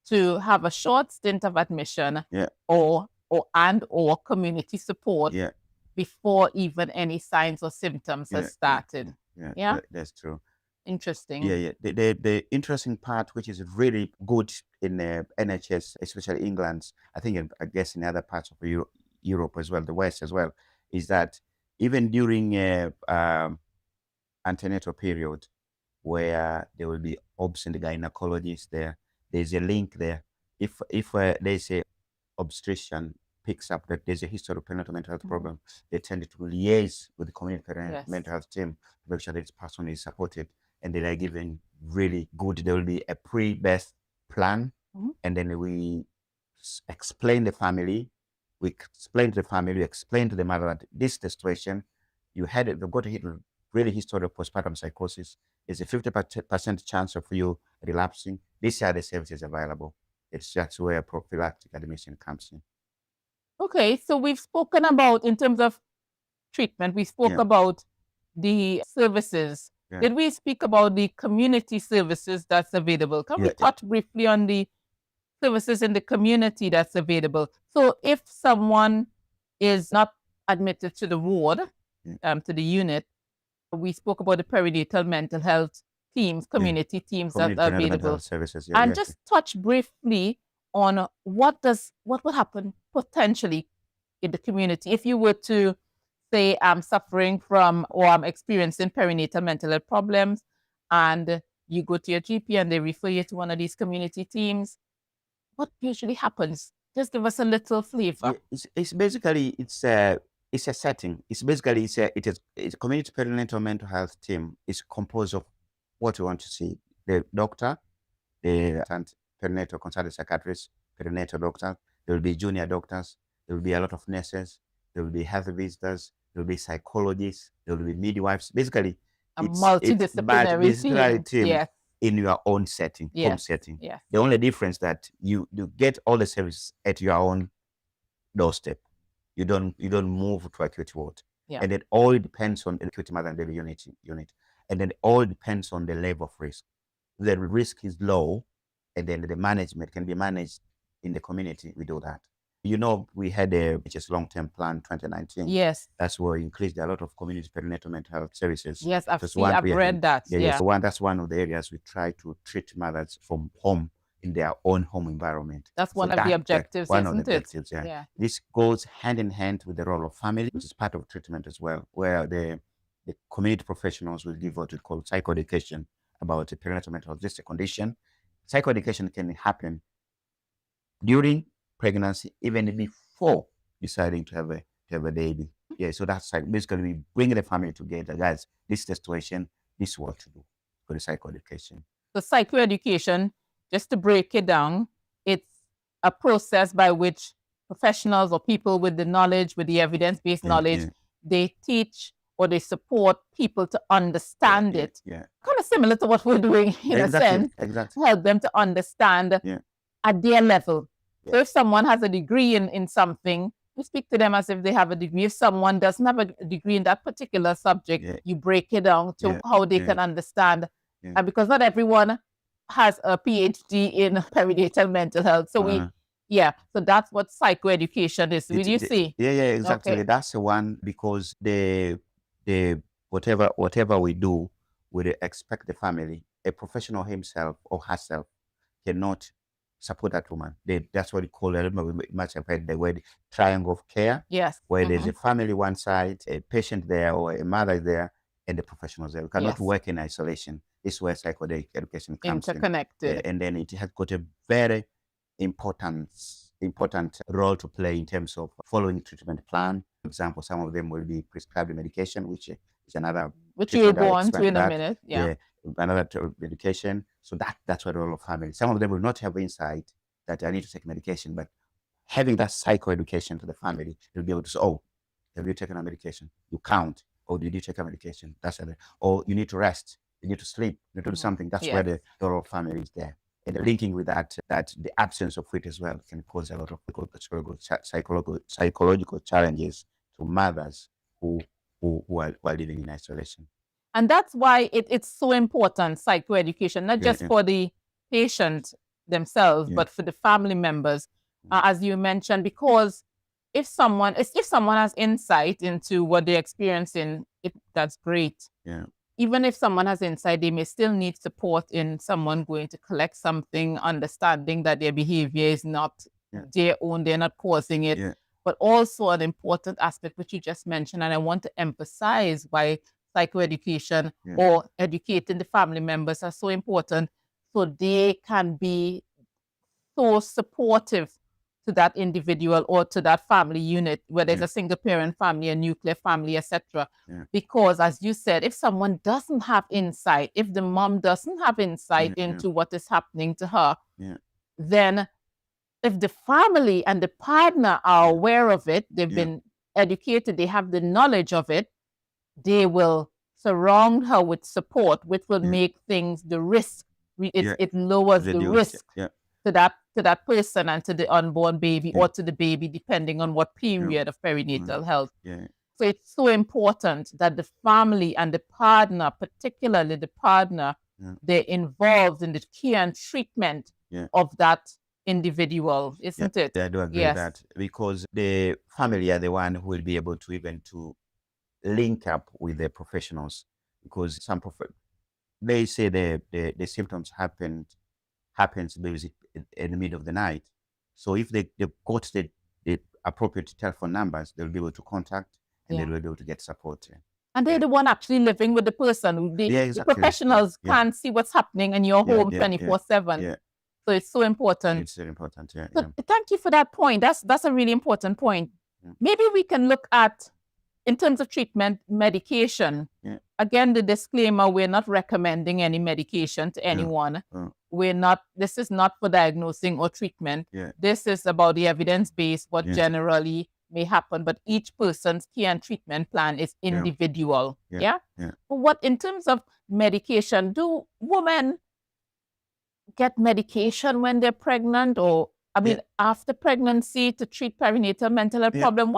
S1: to have a short stint of admission or community support before even any signs or symptoms have started.
S2: That's true.
S1: Interesting.
S2: The interesting part, which is really good in NHS, especially England, I think, I guess in other parts of Europe as well, the West as well, is that even during antenatal period, where there will be obs and gynecologists there's a link there. If there's a obstetrician picks up that there's a history of perinatal mental health problem, they tend to liaise with the community mental health team to make sure that this person is supported, and they are given really good. There will be a pre-birth plan, and then we explain the family. We explain to the mother that this is the situation. You've got a really history of postpartum psychosis. There's a 50% chance of you relapsing. These are the services available. It's just where prophylactic admission comes in.
S1: Okay, so we've spoken about, in terms of treatment, we spoke about the services.
S2: Yeah.
S1: Did we speak about the community services that's available? Can we touch briefly on the services in the community that's available? So if someone is not admitted to the ward, to the unit, we spoke about the perinatal mental health teams, community teams that are available.
S2: Services,
S1: and just touch briefly on what would happen potentially in the community if you were to say I'm suffering from or I'm experiencing perinatal mental health problems, and you go to your GP and they refer you to one of these community teams. What usually happens? Just give us a little flavor.
S2: It's basically it's a setting. It's basically it's a community perinatal mental health team. It's composed of what you want to see: the doctor, the perinatal consultant psychiatrist, perinatal doctor. There will be junior doctors. There will be a lot of nurses. There will be health visitors. There will be psychologists. There will be midwives. Basically,
S1: a multidisciplinary
S2: team
S1: yes.
S2: in your own setting,
S1: yes.
S2: home setting.
S1: Yes.
S2: The only difference that you get all the services at your own doorstep. You don't move to acute ward.
S1: Yeah.
S2: And it all depends on the acute mother and baby unit. And then it all depends on the level of risk. The risk is low, and then the management can be managed in the community. We do that. We had a NHS long-term plan 2019.
S1: Yes.
S2: That's where we increased a lot of community perinatal mental health services.
S1: Yes, I've read that.
S2: Yeah. So that's one of the areas we try to treat mothers from home in their own home environment.
S1: That's one of the objectives,
S2: one
S1: isn't
S2: of the
S1: it?
S2: objectives, yeah. This goes hand in hand with the role of family, which is part of treatment as well, where the community professionals will give what we call psychoeducation about the perinatal mental health. This is a condition. Psychoeducation can happen during pregnancy, even before deciding to have a baby. Yeah, so that's like basically we bring the family together. Guys, this is the situation, this is what to do for the psychoeducation.
S1: The psychoeducation, just to break it down, it's a process by which professionals or people with the knowledge, with the evidence-based knowledge, they teach or they support people to understand it.
S2: Yeah.
S1: Kind of similar to what we're doing in a sense.
S2: Exactly.
S1: Help them to understand at their level. Yeah. So if someone has a degree in something, you speak to them as if they have a degree. If someone doesn't have a degree in that particular subject, you break it down to how they can understand. And because not everyone has a PhD in perinatal mental health. So so that's what psychoeducation is. Will you see?
S2: Yeah, exactly. Okay. That's the one, because the whatever we do, we expect the family, a professional himself or herself cannot support that woman. That's what we call, I remember we much have heard the word triangle of care.
S1: Yes.
S2: Where there's a family one side, a patient there, or a mother there, and the professionals there. We cannot work in isolation. This is where psychoeducation comes
S1: interconnected.
S2: And then it has got a very important role to play in terms of following treatment plan. For example, some of them will be prescribed medication, which is another,
S1: which you will go on to in a minute. Yeah.
S2: Another medication. So that's what the role of family. Some of them will not have insight that I need to take medication, but having that psychoeducation to the family, they'll be able to say, oh, have you taken a medication? You count. Or did you take a medication? That's it. Or you need to rest. You need to sleep. You need to do something. That's where the role of family is there. And linking with that the absence of it as well can cause a lot of psychological challenges to mothers who are living in isolation.
S1: And that's why it's so important, psychoeducation, not just for the patient themselves, but for the family members, as you mentioned, because if someone has insight into what they're experiencing, that's great.
S2: Yeah.
S1: Even if someone has insight, they may still need support in someone going to collect something, understanding that their behavior is not their own, they're not causing it.
S2: Yeah.
S1: But also an important aspect which you just mentioned, and I want to emphasize why psychoeducation or educating the family members are so important, so they can be so supportive to that individual or to that family unit, whether it's a single parent family, a nuclear family, etc. Because as you said, if someone doesn't have insight, if the mom doesn't have insight into what is happening to her, then if the family and the partner are aware of it, they've been educated, they have the knowledge of it, they will surround her with support, which will make things, the risk, it lowers the risk to that person and to the unborn baby or to the baby, depending on what period of perinatal health. So it's so important that the family and the partner, particularly the partner, they're involved in the care and treatment of that individual, isn't it?
S2: I do agree with that, because the family are the one who will be able to even to link up with the professionals, because they say the symptoms happens basically in the middle of the night. So if they got the appropriate telephone numbers, they'll be able to contact and they'll be able to get support.
S1: And they're the one actually living with the person. The professionals can't see what's happening in your home 24/7. So it's so important.
S2: It's very important.
S1: So thank you for that point. That's a really important point. Maybe we can look at, in terms of treatment, medication. Again, the disclaimer, we're not recommending any medication to anyone. This is not for diagnosing or treatment. This is about the evidence-based, what generally may happen, but each person's care and treatment plan is individual. But what, in terms of medication, do women get medication when they're pregnant, or after pregnancy, to treat perinatal mental health problem?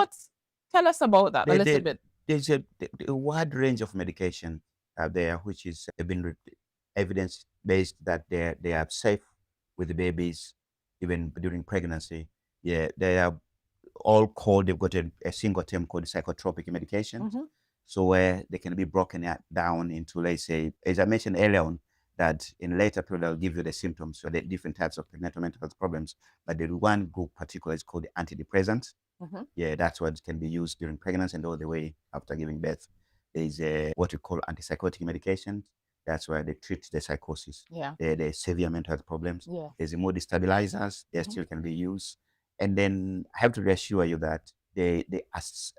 S1: Tell us about that a little bit.
S2: There's a wide range of medication out there, which is been evidence-based that they are safe with the babies, even during pregnancy. They are all called, they've got a single term called psychotropic medications. So where they can be broken down into, let's say, as I mentioned earlier on, that in later period I'll give you the symptoms for the different types of prenatal mental health problems. But the one group particular is called the antidepressants. That's what can be used during pregnancy and all the way after giving birth. There is what we call antipsychotic medications. That's where they treat the psychosis, the severe mental health problems. There's the mood stabilizers. They still can be used. And then I have to reassure you that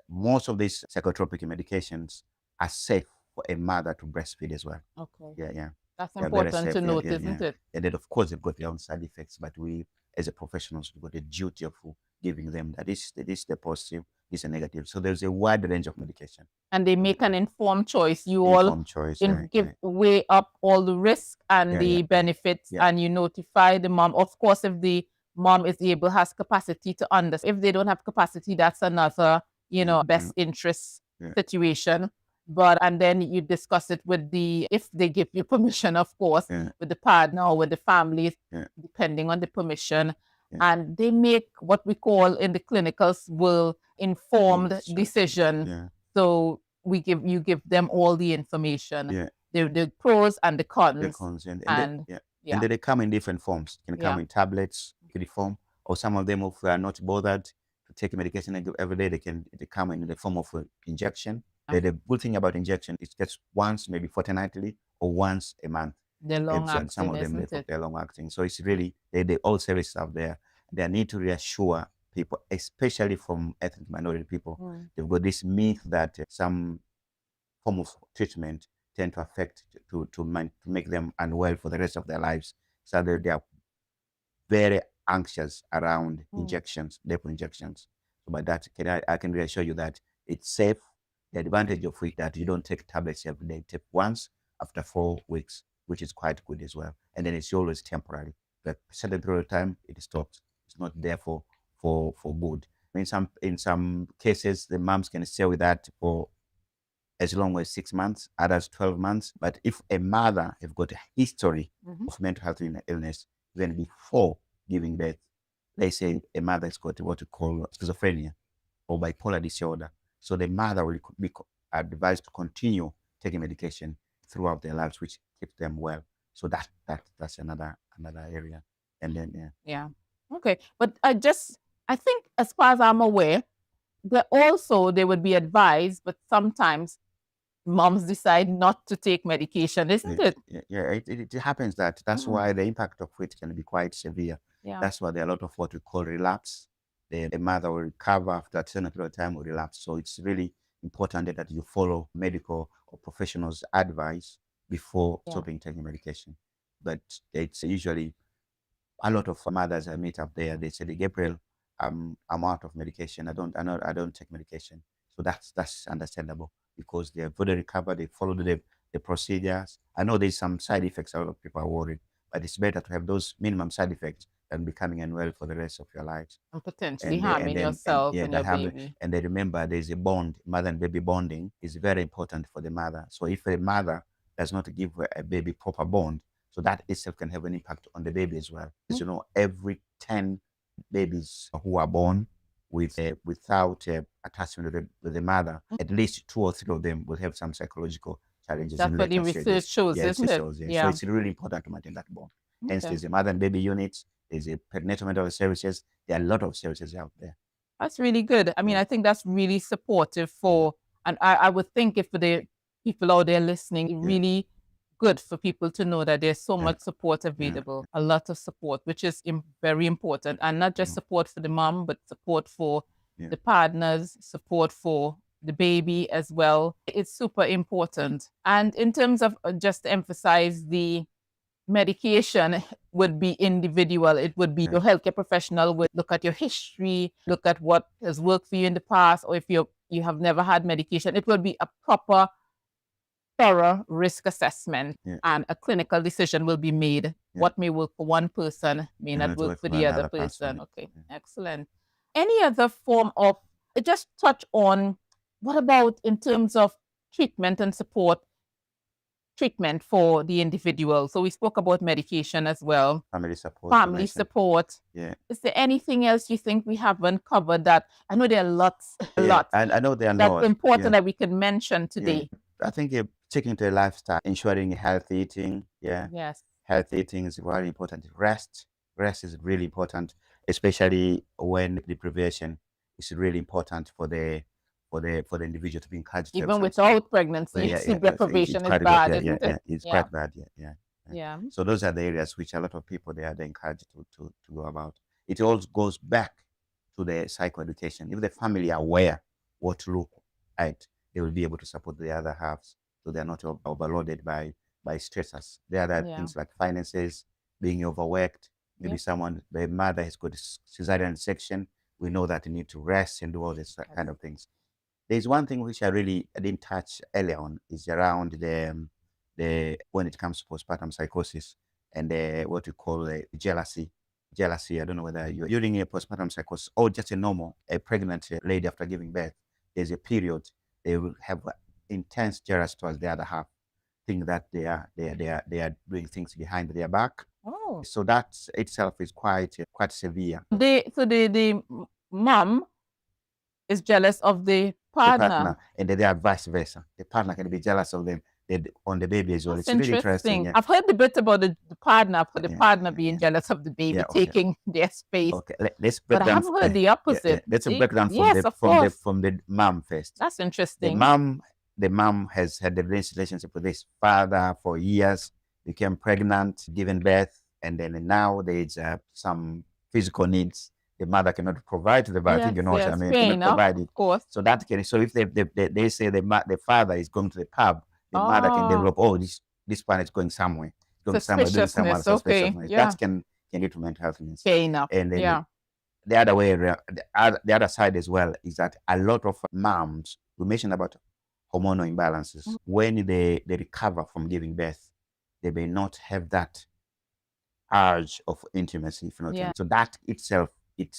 S2: most of these psychotropic medications are safe for a mother to breastfeed as well.
S1: That's important to note, isn't it?
S2: And then, of course, they've got their own side effects, but we, as a professionals, we've got the duty of giving them that this is the positive, this is the negative. So there's a wide range of medication.
S1: And they make an informed choice. You all weigh up all the risks and the benefits, and you notify the mom. Of course, if the mom has capacity to understand. If they don't have capacity, that's another, best interest situation. And then you discuss it with if they give you permission, of course, with the partner or with the family, depending on the permission. And they make what we call in the clinicals informed decision. So you give them all the information, the pros and the cons.
S2: And then they come in different forms. Can come in tablets, form, or some of them, if we are not bothered to take medication every day, they come in the form of injection. The good thing about injection is just once, maybe fortnightly, or once a month.
S1: They're long acting,
S2: some of them, they're long acting. So it's really, they all services out there. They need to reassure people, especially from ethnic minority people. They've got this myth that some form of treatment tend to affect, to make them unwell for the rest of their lives. So they are very anxious around injections, depot injections. So by that, I can reassure you that it's safe. The advantage of it that you don't take tablets every day. Take once after 4 weeks, which is quite good as well. And then it's always temporary. But a certain period of time, it stops. It's not there for good. In some cases, the moms can stay with that for as long as 6 months, others 12 months. But if a mother has got a history of mental health illness, then before giving birth, let's say a mother has got what we call schizophrenia or bipolar disorder, so the mother will be advised to continue taking medication throughout their lives, which keeps them well. So that's another area. And then
S1: okay. But I think, as far as I'm aware, they would be advised, but sometimes moms decide not to take medication, isn't it?
S2: It happens that's why the impact of it can be quite severe. That's why there are a lot of what we call relapse. The mother will recover after a certain period of time, will relapse. So it's really important that you follow medical or professionals' advice before stopping taking medication. But it's usually a lot of mothers I meet up there. They say, "Gabriel, I'm out of medication. I don't take medication." So that's understandable, because they have fully recovered. They follow the procedures. I know there's some side effects. A lot of people are worried, but it's better to have those minimum side effects and becoming unwell for the rest of your lives.
S1: And potentially harming yourself and your baby.
S2: And they remember there's a bond. Mother and baby bonding is very important for the mother. So if a mother does not give a baby proper bond, so that itself can have an impact on the baby as well. Because, every 10 babies who are born without attachment with the mother, at least 2 or 3 of them will have some psychological challenges.
S1: That's what the research shows, isn't it?
S2: Yeah. So it's really important to maintain that bond. Hence, there's a mother and baby unit, there's a perinatal mental health services. There are a lot of services out there.
S1: That's really good. I mean, I think that's really supportive for, and I would think if for the people out there listening, really good for people to know that there's so much support available, a lot of support, which is very important. And not just support for the mom, but support for the partners, support for the baby as well. It's super important. And in terms of just to emphasize, the medication would be individual. It would be your healthcare professional would look at your history, look at what has worked for you in the past, or if you have never had medication, it will be a proper, thorough risk assessment, and a clinical decision will be made. What may work for one person may not work for the other person. Okay, excellent. Any other form of, just touch on, what about in terms of treatment and support? Treatment for the individual. So we spoke about medication as well.
S2: Family support.
S1: Family support.
S2: Yeah.
S1: Is there anything else you think we haven't covered that? I know there are lots,
S2: And I know there are
S1: that's important that we can mention today.
S2: I think taking to a lifestyle, ensuring healthy eating.
S1: Yes.
S2: Healthy eating is very important. Rest is really important, especially when deprivation is really important for the individual to be encouraged.
S1: Even without pregnancy, sleep deprivation is bad, isn't it?
S2: It's quite bad. Yeah. So those are the areas which a lot of people they're encouraged to go about. It all goes back to the psychoeducation. If the family are aware what to look at, they will be able to support the other halves, so they're not overloaded by stressors. There are things like finances, being overworked. Maybe the mother has got a cesarean section. We know that they need to rest and do all this kind of things. There's one thing which I didn't touch earlier on, is around the when it comes to postpartum psychosis and what we call jealousy. Jealousy. I don't know whether you're during a postpartum psychosis or just a pregnant lady after giving birth. There's a period they will have intense jealousy towards the other half, think that they are doing things behind their back.
S1: Oh.
S2: So that itself is quite severe.
S1: The mom is jealous of the partner.
S2: And they are vice versa. The partner can be jealous of them on the baby as well.
S1: That's
S2: it's really interesting.
S1: I've heard the bit about the partner, for the partner being jealous of the baby, taking their space.
S2: Okay, let's break down.
S1: But I have heard the opposite.
S2: Let's break down from the mom first.
S1: That's interesting.
S2: The mom has had a relationship with this father for years, became pregnant, given birth, and then now there's some physical needs the mother cannot provide to the baby. I think you know what I mean.
S1: Cannot provide it. Of course.
S2: So that can. So if they say the father is going to the pub, the mother can develop. Oh, this one is going somewhere. Going somewhere, doing someone suspiciousness. That can lead to mental health needs.
S1: Okay, enough.
S2: And then the other way around, the other side as well is that a lot of moms, we mentioned about hormonal imbalances. When they recover from giving birth, they may not have that urge of intimacy. If you know so that itself, it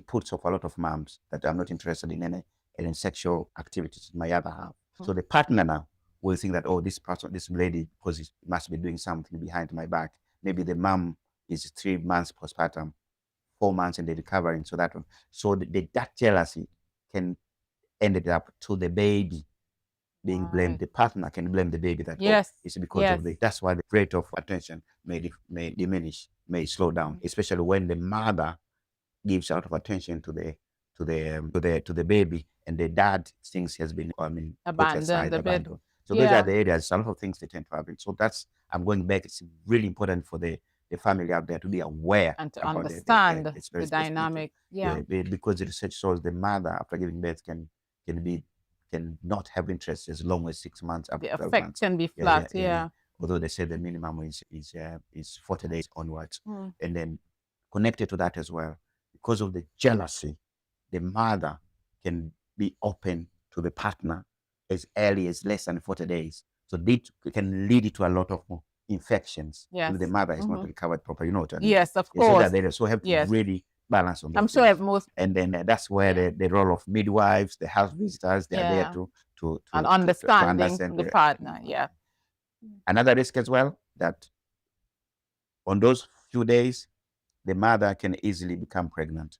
S2: puts off a lot of moms that I'm not interested in any sexual activities with my other half. So the partner now will think that, oh, this lady, because it must be doing something behind my back. Maybe the mom is 3 months postpartum, 4 months, and they're recovering. So that jealousy can end it up to the baby being blamed. The partner can blame the baby that it's because of this. That's why the rate of attention may diminish, may slow down, especially when the mother gives a lot of attention to the baby, and the dad thinks he has been abandoned. So those are the areas, a lot of things they tend to happen. So I'm going back. It's really important for the family out there to be aware
S1: and to understand the dynamic.
S2: Because the research shows the mother after giving birth can not have interest as long as 6 months.
S1: The effect can be flat.
S2: Although they say the minimum is 40 days onwards, and then connected to that as well, because of the jealousy, the mother can be open to the partner as early as less than 40 days. So it can lead to a lot of infections.
S1: Yes.
S2: If the mother is not recovered properly,
S1: Yes, of
S2: So
S1: course.
S2: we have to really balance on those
S1: I'm sure
S2: things.
S1: most.
S2: And then that's where the role of midwives, the health visitors, they are there to
S1: understand the
S2: where.
S1: partner. Yeah.
S2: Another risk as well, that on those few days, the mother can easily become pregnant.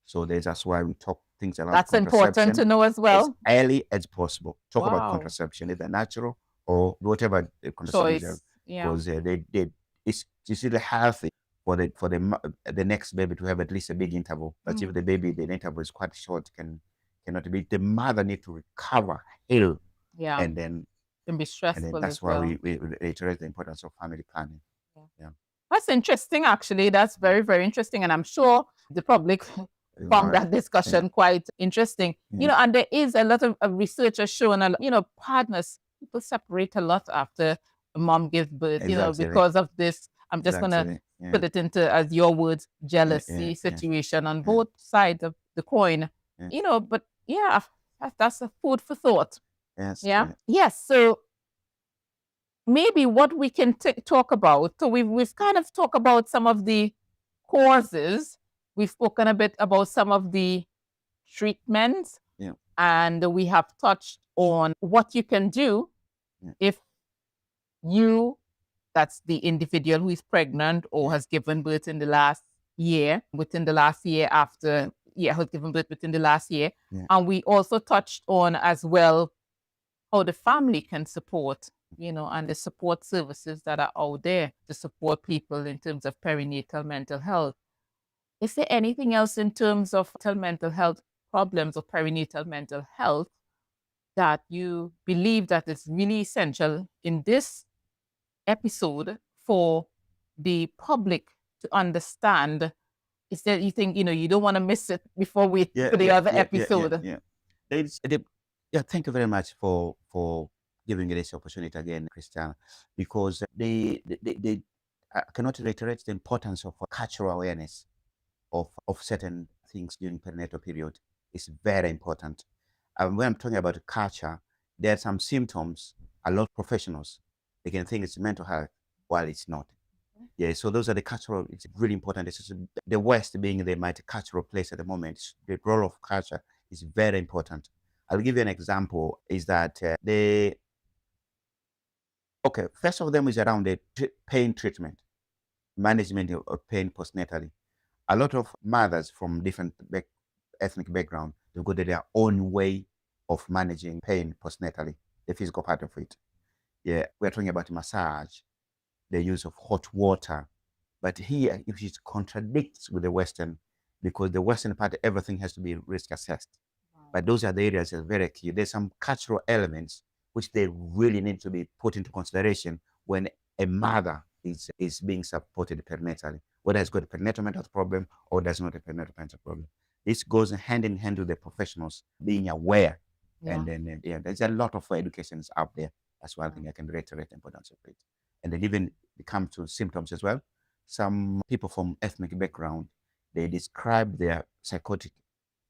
S2: So that's why we talk things around
S1: That's important to know as well.
S2: as early as possible. Talk about
S1: Wow.
S2: contraception, either natural or whatever the contraception is,
S1: Choice. Yeah.
S2: because it's really healthy for the next baby to have at least a big interval. But if the interval is quite short, cannot be. The mother need to recover, heal,
S1: Yeah.
S2: and then
S1: Can be stressful
S2: that's
S1: as
S2: why
S1: well.
S2: we reiterate the importance of family planning. Yeah.
S1: That's interesting, actually. That's very, very interesting. And I'm sure the public found that discussion quite interesting. You know, and there is a lot of research has shown, partners, people separate a lot after a mom gives birth, because of this. I'm just going to put it into, as your words, jealousy situation on both sides of the coin. But yeah, that's a food for thought.
S2: Yes.
S1: Yeah. Yes. So maybe what we can talk about. So we've kind of talked about some of the causes. We've spoken a bit about some of the treatments.
S2: Yeah.
S1: And we have touched on what you can do if that's the individual who is pregnant or has given birth in the last year, within the last year after, has given birth within the last year.
S2: Yeah.
S1: And we also touched on as well how the family can support, and the support services that are out there to support people in terms of perinatal mental health. Is there anything else in terms of mental health problems or perinatal mental health that you believe that is really essential in this episode for the public to understand? Is there, you think, you don't want to miss it before we to the other episode?
S2: Thank you very much for giving me this opportunity again, Christiana, because I cannot reiterate the importance of cultural awareness of certain things during perinatal period. Is very important. When I'm talking about culture, there are some symptoms. A lot of professionals, they can think it's mental health while it's not. Yeah, so those are the cultural. It's really important. This is the West being the multicultural place at the moment. The role of culture is very important. I'll give you an example. Is that first of them is around the pain treatment, management of pain postnatally. A lot of mothers from different ethnic background, they've got their own way of managing pain postnatally, the physical part of it. Yeah, we're talking about massage, the use of hot water. But here, it contradicts with the Western, because the Western part, everything has to be risk assessed. But those are the areas that are very key. There's some cultural elements which they really need to be put into consideration when a mother is being supported perinatally, whether it's got a perinatal mental problem or does not have a perinatal mental problem. This goes hand in hand with the professionals being aware. And then, there's a lot of educations out there. That's one thing I can reiterate the importance of it. And then even come to symptoms as well. Some people from ethnic background, they describe their psychotic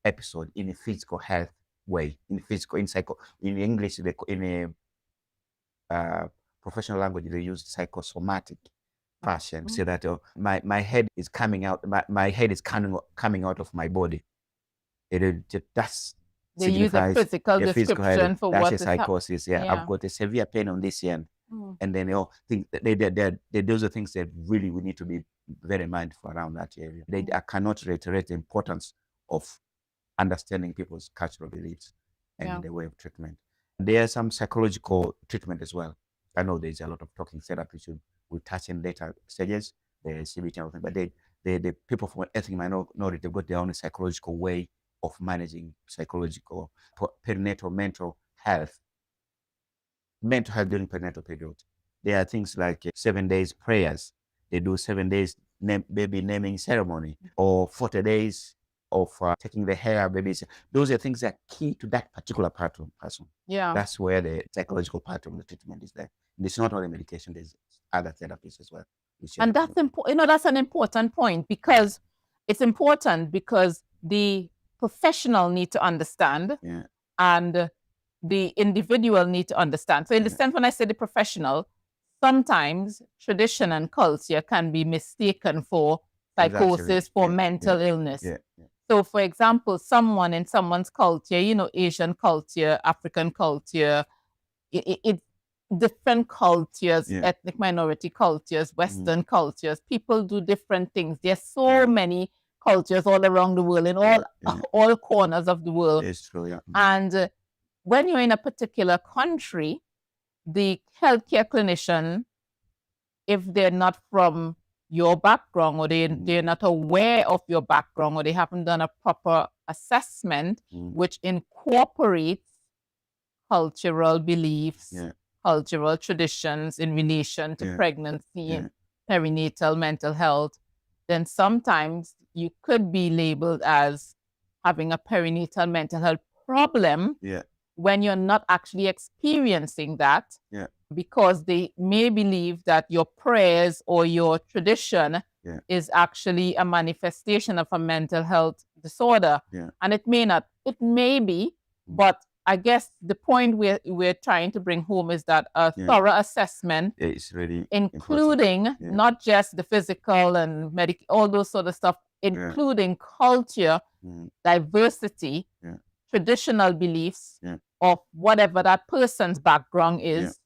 S2: episode in a physical health way, in English, in a professional language, they use psychosomatic fashion. Say that my head is coming out, my head is coming out of my body. That's
S1: they use a physical description for what
S2: is psychosis. I've got a severe pain on this end. And then those are things that really we need to be very mindful around that area. I cannot reiterate the importance of understanding people's cultural beliefs and the way of treatment. There's some psychological treatment as well. I know there's a lot of talking therapy we'll touch in later stages, the CBT and everything, but the people from ethnic minority, they've got their own psychological way of managing psychological perinatal mental health during perinatal period. There are things like 7 days prayers. They do 7 days baby naming ceremony, or 40 days of taking the hair babies. Those are things that are key to that particular part of person.
S1: Yeah.
S2: That's where the psychological part of the treatment is there. And it's not only medication, there's other therapies as well.
S1: And that's important. That's an important point, because it's important because the professional need to understand and the individual need to understand. So in the sense, when I say the professional, sometimes tradition and culture can be mistaken for psychosis, for mental illness. So, for example, someone in someone's culture, Asian culture, African culture, it different cultures, ethnic minority cultures, Western cultures, people do different things. There's so many cultures all around the world, in all corners of the world.
S2: It's true, yeah.
S1: And when you're in a particular country, the healthcare clinician, if they're not from your background, or they're not aware of your background, or they haven't done a proper assessment which incorporates cultural beliefs, cultural traditions in relation to pregnancy and perinatal mental health, then sometimes you could be labeled as having a perinatal mental health problem when you're not actually experiencing that, because they may believe that your prayers or your tradition is actually a manifestation of a mental health disorder. And it may not. It may be, but I guess the point we're trying to bring home is that a thorough assessment
S2: is really
S1: including not just the physical and all those sort of stuff, including culture, diversity, traditional beliefs of whatever that person's background is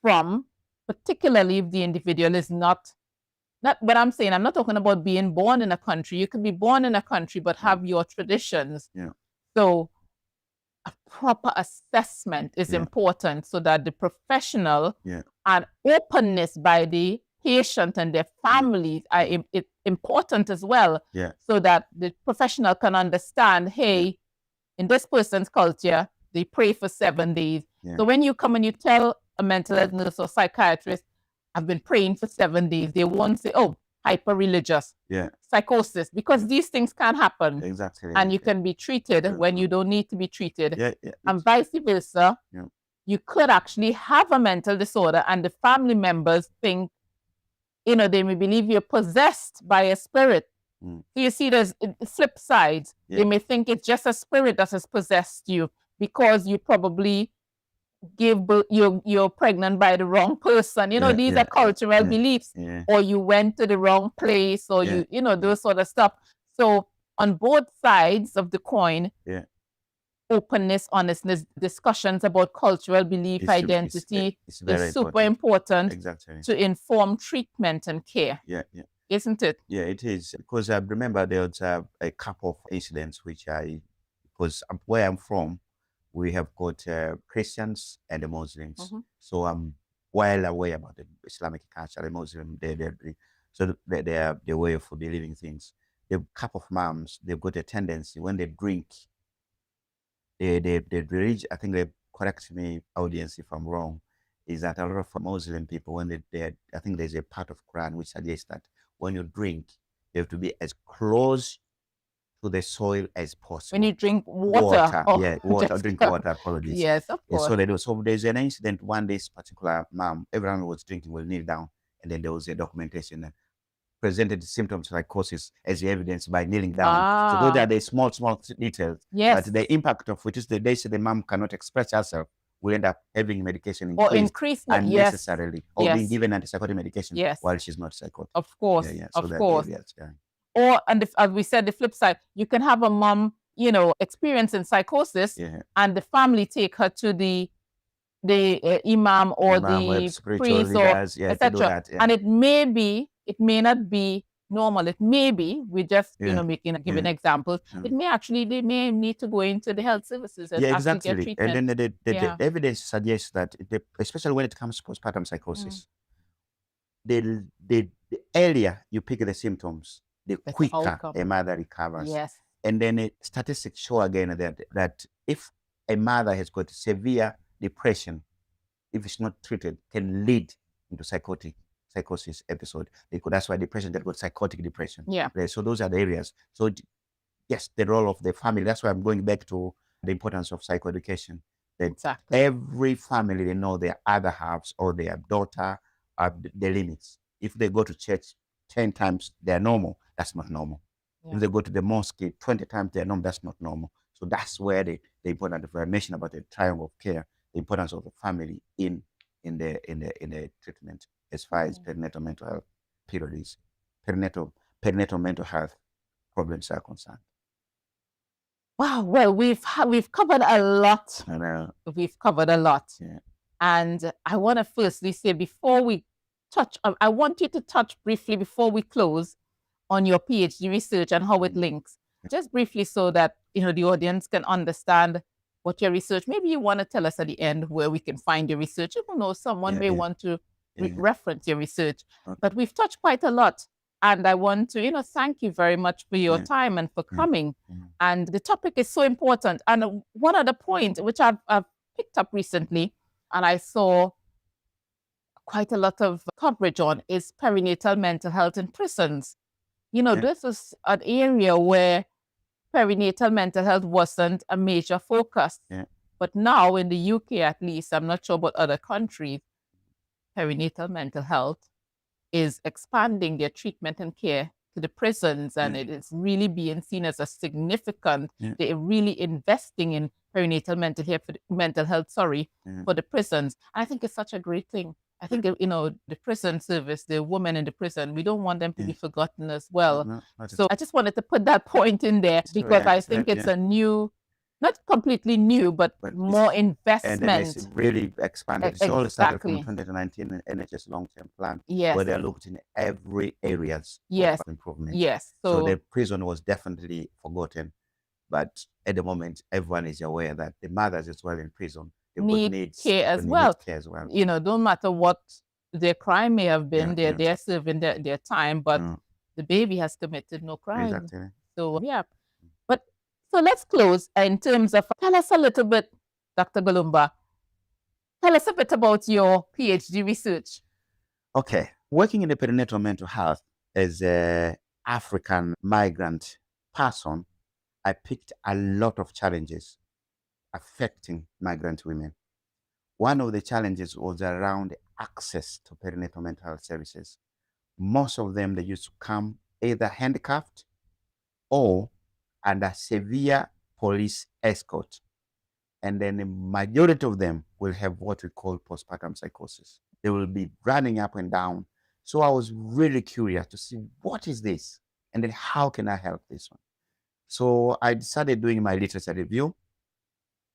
S1: from, particularly if the individual is not what I'm saying. I'm not talking about being born in a country. You can be born in a country but have your traditions. So a proper assessment is important, so that the professional and openness by the patient and their families are important as well, so that the professional can understand, hey, in this person's culture, they pray for 7 days. So when you come and you tell a mental health nurse or psychiatrist, I've been praying for 7 days, they won't say, oh, hyper-religious, psychosis, because these things can happen.
S2: Exactly.
S1: And you can be treated when you don't need to be treated. And vice versa. You could actually have a mental disorder and the family members think, they may believe you're possessed by a spirit. So you see, there's flip sides. They may think it's just a spirit that has possessed you because you probably gave birth, you're pregnant by the wrong person. These are cultural beliefs. Or you went to the wrong place, or those sort of stuff. So on both sides of the coin, openness, honestness, discussions about cultural belief, identity is super important to inform treatment and care. Isn't it?
S2: Yeah, it is. Because I remember there was a couple of incidents because where I'm from, we have got Christians and the Muslims. So I'm well aware about the Islamic culture, the Muslim, so they are the way of believing things. The couple of moms, they've got a tendency when they drink, they reach, I think they correct me, audience, if I'm wrong, is that a lot of Muslim people, when I think there's a part of Quran which suggests that when you drink, you have to be as close to the soil as possible.
S1: When you drink water.
S2: Drink water, apologies.
S1: Yes, of course.
S2: So there's an incident one, this particular mom, everyone was drinking, will kneel down, and then there was a documentation that presented symptoms of psychosis as evidence by kneeling down. So those are the small details.
S1: Yes.
S2: But the impact of which is they say the mom cannot express herself, will end up having medication
S1: increased
S2: unnecessarily, or being given antipsychotic medication while she's not psychotic.
S1: Of course,
S2: So
S1: of course. Or, and as we said, the flip side, you can have a mom, experiencing psychosis, and the family take her to the imam or the priest or etc. And it may not be normal. It may be, we just giving examples. It may actually, they may need to go into the health services and actually get treatment.
S2: And then the evidence suggests that, especially when it comes to postpartum psychosis, the earlier you pick the symptoms, the quicker a mother recovers.
S1: Yes.
S2: And then statistics show again that if a mother has got severe depression, if it's not treated, can lead into psychosis episode. That's why depression, they've got psychotic depression. So those are the areas. So yes, the role of the family. That's why I'm going back to the importance of psychoeducation. That every family, they know their other halves or their daughter are the limits. If they go to church 10 times, they're normal. That's not normal. If they go to the mosque 20 times, they're normal. That's not normal. So that's where the important information about the triangle of care, the importance of the family in in the treatment as far as perinatal mental health period is perinatal mental health problems are concerned.
S1: Wow. Well, we've covered a lot. We've covered a lot.
S2: Yeah.
S1: And I want to firstly say, before we touch, I want you to touch briefly before we close on your PhD research and how it links. Just briefly, so that the audience can understand what your research. Maybe you want to tell us at the end where we can find your research. Even though someone may want to reference your research, but we've touched quite a lot. And I want to, thank you very much for your time and for coming. And the topic is so important. And one other point which I've picked up recently, and I saw quite a lot of coverage on, is perinatal mental health in prisons. This is an area where perinatal mental health wasn't a major focus. But now in the UK, at least, I'm not sure about other countries, perinatal mental health is expanding their treatment and care to the prisons, and it is really being seen as a significant. They're really investing in perinatal mental health, for the prisons. I think it's such a great thing. I think the prison service, the women in the prison, we don't want them to be forgotten as well. So I just wanted to put that point in there, because I think it's a new, not completely new, but more investment.
S2: And it's really expanded. It's all started from 2019 NHS long-term plan, where they looked in every areas of improvement. So the prison was definitely forgotten, but at the moment, everyone is aware that the mothers as well in prison
S1: need care as well. No matter what their crime may have been, they're serving their time, but the baby has committed no crime.
S2: Exactly.
S1: So but so let's close in terms of, tell us a little bit, Dr. Ngalomba, tell us a bit about your PhD research.
S2: Okay, working in the perinatal mental health as an African migrant person, I picked a lot of challenges affecting migrant women. One of the challenges was around access to perinatal mental health services. Most of them, they used to come either handcuffed or under severe police escort. And then the majority of them will have what we call postpartum psychosis. They will be running up and down. So I was really curious to see, what is this? And then how can I help this one? So I started doing my literature review.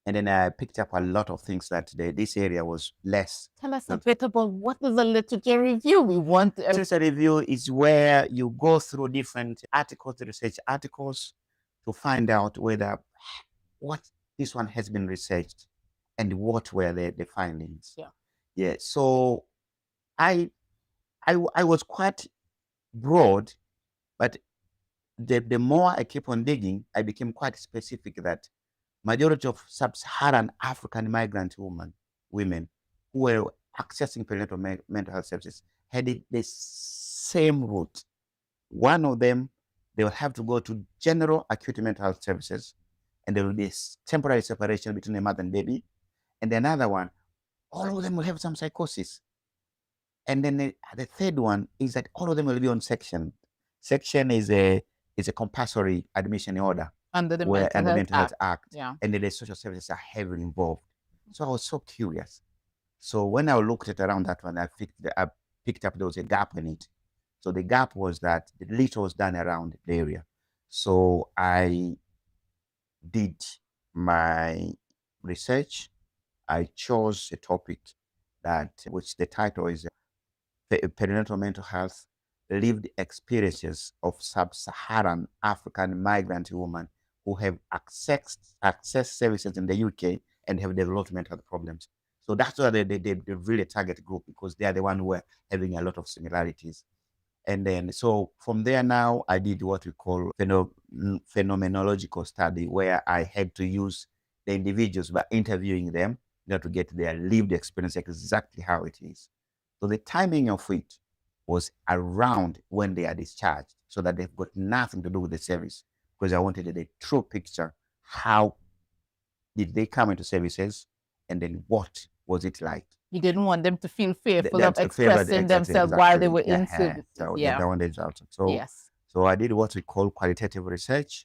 S2: And then I picked up a lot of things that this area was less.
S1: Tell us a bit about, what is a literature review? We want
S2: literature review is where you go through different articles, research articles, to find out whether what this one has been researched and what were the findings. So I was quite broad, but the more I keep on digging, I became quite specific that majority of sub-Saharan African migrant women who were accessing perinatal mental health services had the same route. One of them, they will have to go to general acute mental health services, and there will be a temporary separation between the mother and baby. And another one, all of them will have some psychosis. And then the third one is that all of them will be on section. Section is a compulsory admission order
S1: under the Mental Health Act.
S2: And the social services are heavily involved. So I was so curious. So when I looked at around that one, I picked up there was a gap in it. So the gap was that the little was done around the area. So I did my research. I chose a topic which the title is Perinatal Mental Health, Lived Experiences of Sub-Saharan African Migrant Women who have accessed services in the UK and have developed mental health problems. So that's why they really target group, because they are the one who are having a lot of similarities. And then, so from there now, I did what we call phenomenological study, where I had to use the individuals by interviewing them in order to get their lived experience, exactly how it is. So the timing of it was around when they are discharged, so that they've got nothing to do with the service, because I wanted a true picture. How did they come into services, and then what was it like?
S1: You didn't want them to feel fearful of expressing themselves while they were in services.
S2: So I did what we call qualitative research.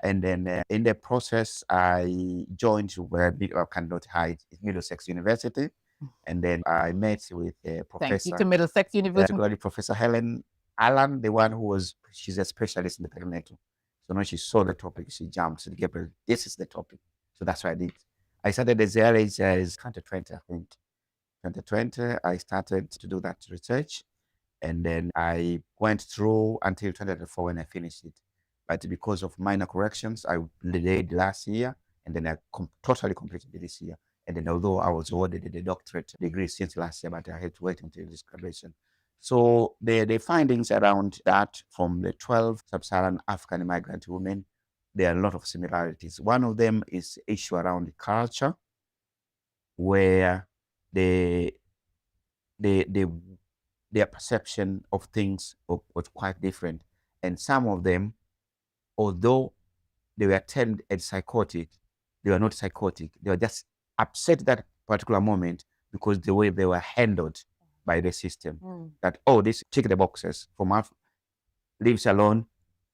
S2: And then in the process, I joined where I cannot hide Middlesex University. And then I met with a
S1: Thank you
S2: professor,
S1: to Middlesex University.
S2: particularly Professor Helen Allen, the one who was, she's a specialist in the perinatal. So when she saw the topic, she jumped. She said, Gabriel, this is the topic. So that's what I did. I started as early as 2020, I think. 2020, I started to do that research. And then I went through until 2024 when I finished it. But because of minor corrections, I delayed last year, and then I totally completed this year. And then although I was awarded the doctorate degree since last year, but I had to wait until this graduation. So the findings around that from the 12 sub-Saharan African migrant women, there are a lot of similarities. One of them is the issue around culture, where the their perception of things was quite different. And some of them, although they were termed as psychotic, they were not psychotic. They were just upset at that particular moment because the way they were handled by the system. That, oh, this tick the boxes from us, leaves alone,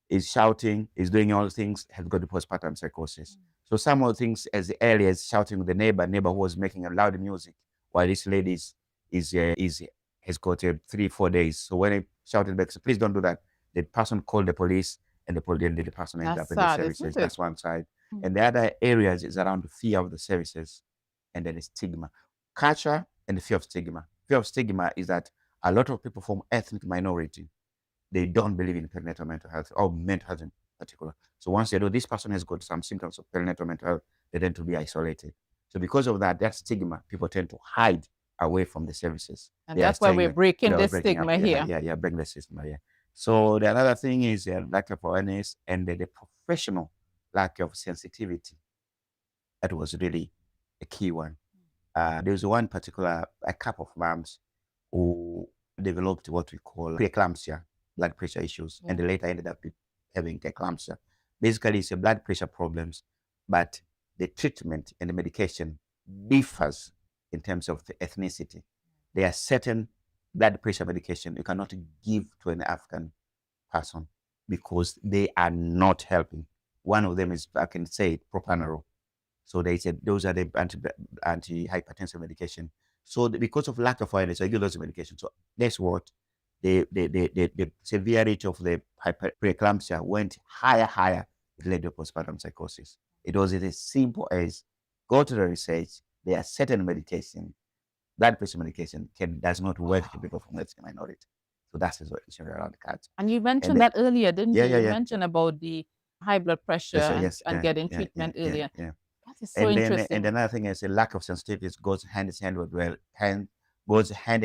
S2: is shouting, is doing all things, has got the postpartum psychosis. So some of the things as early as shouting with the neighbor who was making a loud music while this lady has got 3-4 days. So when I shouted back, so please don't do that, the person called the police, and the person ended up in the services. That's one side. And the other areas is around the fear of the services, and then the stigma. Culture and the fear of stigma. Fear of stigma is that a lot of people from ethnic minority, they don't believe in perinatal mental health or mental health in particular. So once they know this person has got some symptoms of perinatal mental health, they tend to be isolated. So because of that stigma, people tend to hide away from the services.
S1: And that's why we're breaking the stigma here.
S2: Yeah, breaking the stigma, yeah. So the other thing is lack of awareness and the professional lack of sensitivity. That was really a key one. There was one particular, a couple of moms who developed what we call preeclampsia, blood pressure issues, and they later ended up having eclampsia. Basically, it's a blood pressure problems, but the treatment and the medication differs in terms of the ethnicity. There are certain blood pressure medication you cannot give to an African person because they are not helping. One of them is, I can say, propanol. So they said those are the anti-hypertensive medication. So because of lack of awareness, I give those medications. So that's what the severity of the preeclampsia went higher. It led to postpartum psychosis. It was as simple as go to the research. There are certain medication, blood pressure medication, does not work to people from ethnic minority. So that's the issue around the cards.
S1: And you mentioned that earlier, didn't you? You mentioned about the high blood pressure and getting treatment earlier. That is so interesting.
S2: And another thing is a lack of sensitivity goes hand in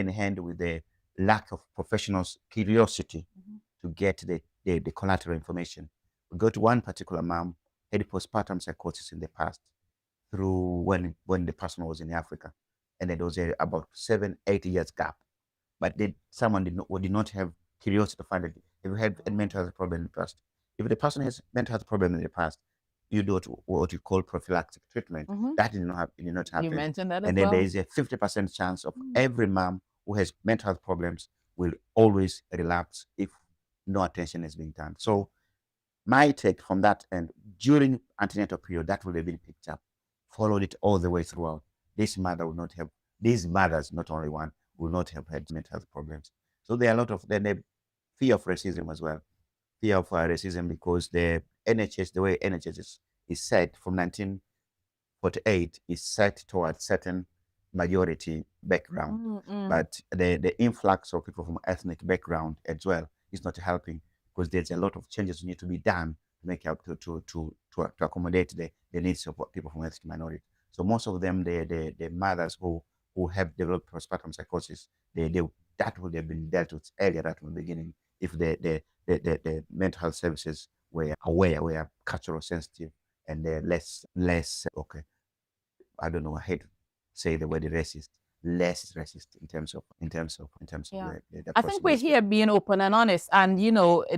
S2: hand with the lack of professionals' curiosity to get the collateral information. We go to one particular mom, had postpartum psychosis in the past through when the person was in Africa. And there was about 7-8 years gap. But someone did not have curiosity to find it. If you had a mental health problem in the past, if the person has mental health problem in the past, you do what you call prophylactic treatment. That did not happen.
S1: You mentioned that as well.
S2: And then there is a 50% chance of every mom who has mental health problems will always relapse if no attention is being done. So my take from that, and during antenatal period, that will have been picked up, followed it all the way throughout. These mothers, not only one, will not have had mental health problems. So there are a lot of the fear of racism as well. Fear of racism because the NHS, the way NHS is set from 1948, is set towards certain majority background. But the influx of people from ethnic background as well is not helping because there's a lot of changes need to be done to make up to accommodate the needs of people from ethnic minority. So most of them, the mothers who have developed postpartum psychosis, that would have been dealt with earlier right from the beginning if the mental health services were aware, were cultural sensitive, and they're less okay. I don't know. I hate to say the word racist. Less racist in terms of the
S1: I think we're here being open and honest, and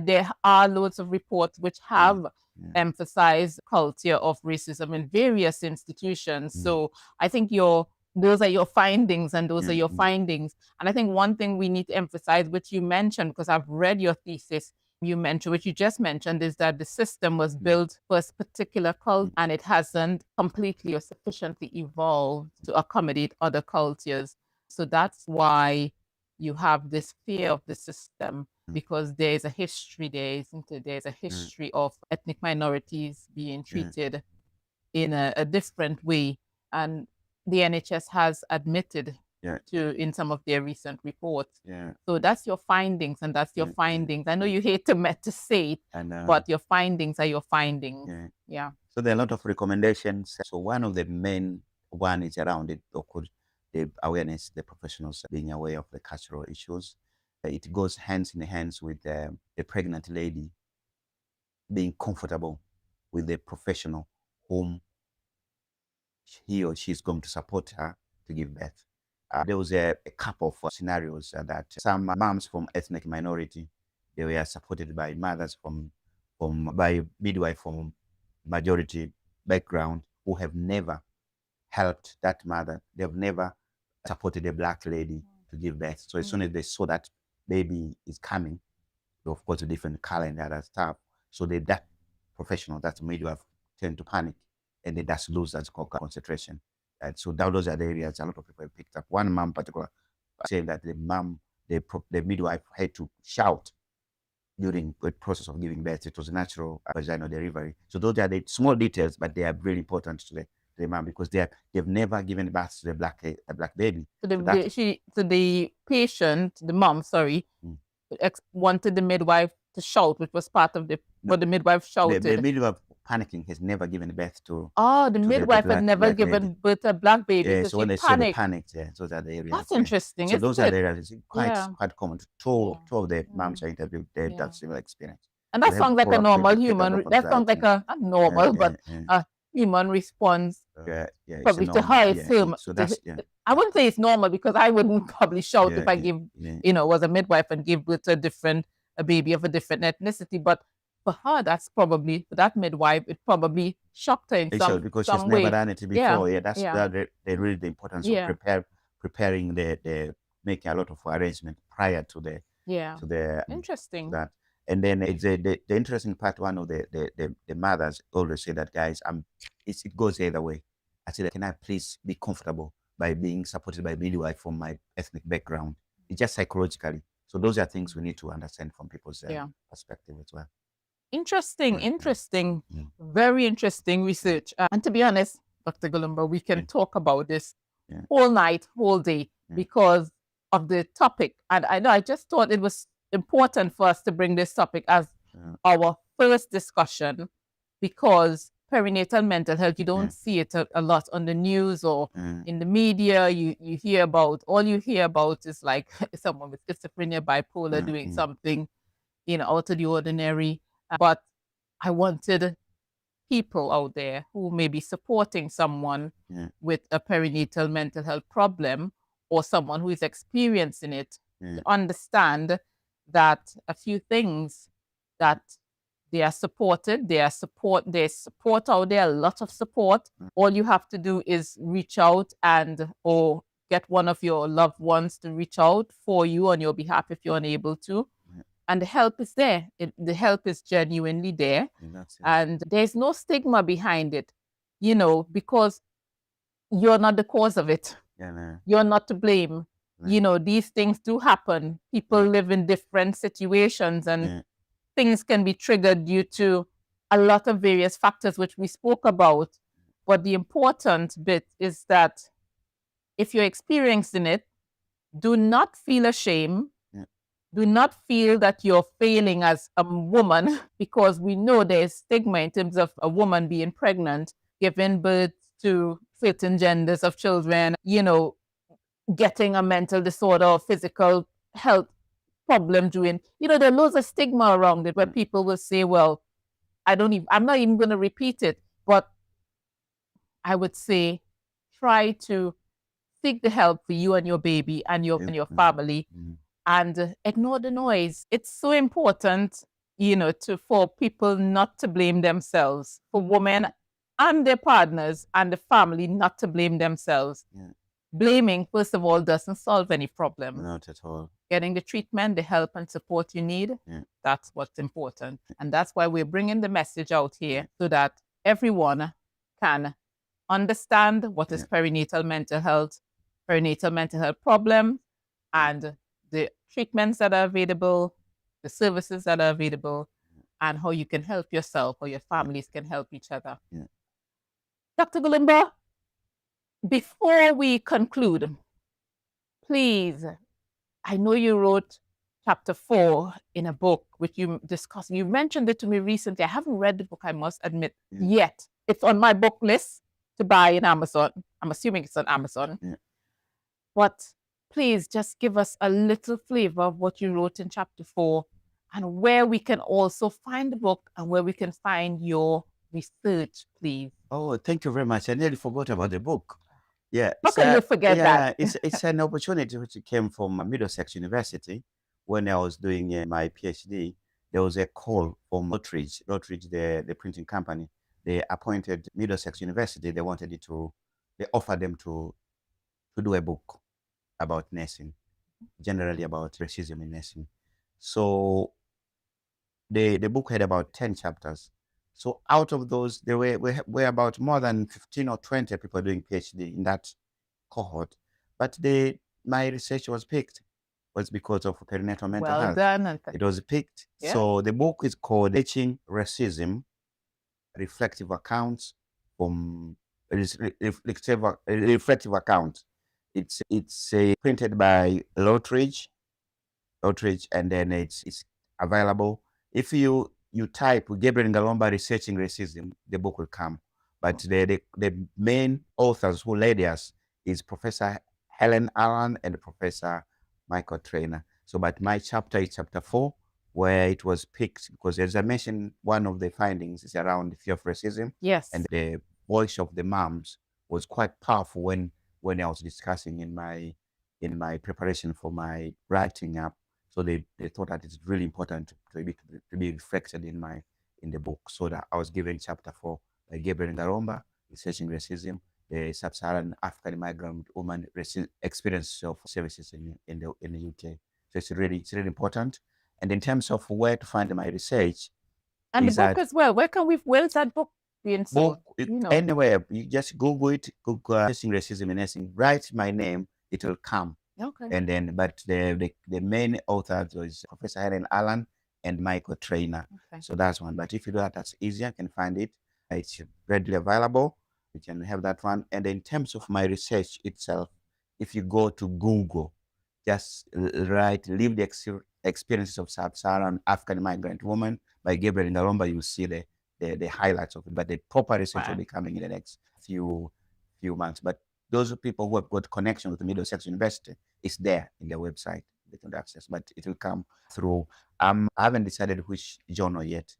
S1: there are loads of reports which have emphasized culture of racism in various institutions. So I think those are your findings, and those are your findings. And I think one thing we need to emphasize, which you mentioned, because I've read your thesis, you mentioned, which you just mentioned, is that the system was built for a particular culture and it hasn't completely or sufficiently evolved to accommodate other cultures. So that's why you have this fear of the system, because there's a history, there's a history of ethnic minorities being treated in a different way. And the NHS has admitted in some of their recent reports. So that's your findings, and that's your findings. I know you hate to say it, but your findings are your findings. Yeah.
S2: So there are a lot of recommendations. So one of the main one is around it, of course, the awareness, the professionals being aware of the cultural issues. It goes hands in hands with the pregnant lady being comfortable with the professional whom he or she is going to support her to give birth. There was a couple of scenarios that some moms from ethnic minority, they were supported by mothers by midwife from majority background who have never helped that mother. They've never supported a black lady to give birth. So as soon as they saw that baby is coming, of course, a different color and other stuff. So that professional, that midwife, tend to panic and they just lose that concentration. And so those are the areas a lot of people have picked up. One mom particular saying that the midwife had to shout during the process of giving birth. It was a natural vaginal delivery. So those are the small details, but they are very important to the mom because they've never given birth to a black baby.
S1: So the patient, the mom, wanted the midwife to shout, which was part of but the midwife shouted.
S2: The midwife panicking has never given birth to.
S1: The midwife had never given birth to a black baby.
S2: Yeah, so when they saw the panic, those are the areas.
S1: That's interesting.
S2: So those are the areas. It's quite common. Two of the moms I interviewed, they had that similar experience.
S1: And that sounds like a normal human. That sounds like a normal, but a human response. Probably to her.
S2: So that's
S1: I wouldn't say it's normal because I wouldn't probably shout if I was a midwife and gave birth to a baby of a different ethnicity. But for her, for that midwife, it probably shocked her in some way.
S2: Because she's never done it before. That's really the importance of preparing making a lot of arrangement prior to the
S1: interesting
S2: that. And then it's the interesting part. One of the mothers always say that, guys, it goes the other way. I said, can I please be comfortable by being supported by midwife from my ethnic background? It's just psychologically. So those are things we need to understand from people's perspective as well.
S1: Interesting. Very interesting research. And to be honest, Dr. Ngalomba, we can talk about this whole night, whole day because of the topic. And I know I just thought it was important for us to bring this topic as our first discussion because perinatal mental health, you don't see it a lot on the news or in the media. You hear about, all you hear about is like someone with schizophrenia, bipolar doing something, out of the ordinary. But I wanted people out there who may be supporting someone with a perinatal mental health problem or someone who is experiencing it to understand that a few things that there's support out there, a lot of support. All you have to do is reach out or get one of your loved ones to reach out for you on your behalf if you're unable to. And the help is there. The help is genuinely there. And there's no stigma behind it, because you're not the cause of it. You're not to blame. These things do happen. People live in different situations and things can be triggered due to a lot of various factors, which we spoke about. But the important bit is that if you're experiencing it, do not feel ashamed. Do not feel that you're failing as a woman because we know there's stigma in terms of a woman being pregnant, giving birth to certain genders of children, getting a mental disorder or physical health problem doing, there are loads of stigma around it where people will say, well, I'm not even going to repeat it, but I would say try to seek the help for you and your baby and your family and ignore the noise. It's so important, for people not to blame themselves, for women and their partners and the family not to blame themselves. blaming, first of all, doesn't solve any problem.
S2: Not at all.
S1: Getting the treatment, the help and support you need, that's what's important. And that's why we're bringing the message out here so that everyone can understand what is perinatal mental health problem, and the treatments that are available, the services that are available, and how you can help yourself or your families can help each other. Dr. Ngalomba, before we conclude, please, I know you wrote chapter 4 in a book which you discussed. You mentioned it to me recently. I haven't read the book, I must admit, yet. It's on my book list to buy in Amazon. I'm assuming it's on Amazon. But please just give us a little flavor of what you wrote in chapter 4 and where we can also find the book and where we can find your research, please.
S2: Oh, thank you very much. I nearly forgot about the book. Yeah.
S1: How can you forget that?
S2: It's an opportunity which came from Middlesex University when I was doing my PhD. There was a call from Lotteridge, the printing company. They appointed Middlesex University. They offered them to do a book about nursing, generally about racism in nursing. So the book had about 10 chapters. So out of those, there were about more than 15 or 20 people doing PhD in that cohort. But my research was picked was because of perinatal mental health.
S1: Well done.
S2: It was picked. Yeah. So the book is called Teaching Racism, Reflective Accounts from Reflective Account. It's printed by Lotteridge, and then it's available. If you type Gabriel Ngalomba researching racism, the book will come. But the main authors who led us is Professor Helen Allen and Professor Michael Trainer. So, but my chapter is chapter 4, where it was picked because, as I mentioned, one of the findings is around the fear of racism.
S1: Yes.
S2: And the voice of the moms was quite powerful when I was discussing in my preparation for my writing up. So they thought that it's really important to be reflected in the book. So that I was given chapter 4 by Gabriel Ngalomba, researching racism, the sub-Saharan African migrant woman experience of services in the UK. So it's really important. And in terms of where to find my research,
S1: and the book as well. Where's that book being sold?
S2: Anywhere. You just Google it, Google researching racism in nursing, write my name, it will come.
S1: Okay.
S2: And then, but the main authors was Professor Helen Allen and Michael Trainer.
S1: Okay.
S2: So that's one. But if you do that, that's easier. You can find it. It's readily available. You can have that one. And in terms of my research itself, if you go to Google, just write "Lived Experiences of Sub-Saharan African Migrant Woman" by Gabriel Ngalomba, you'll see the highlights of it. But the proper research will be coming in the next few months. But those people who have got connection with the Middlesex University, it's there in their website. They can access, but it will come through. I haven't decided which journal yet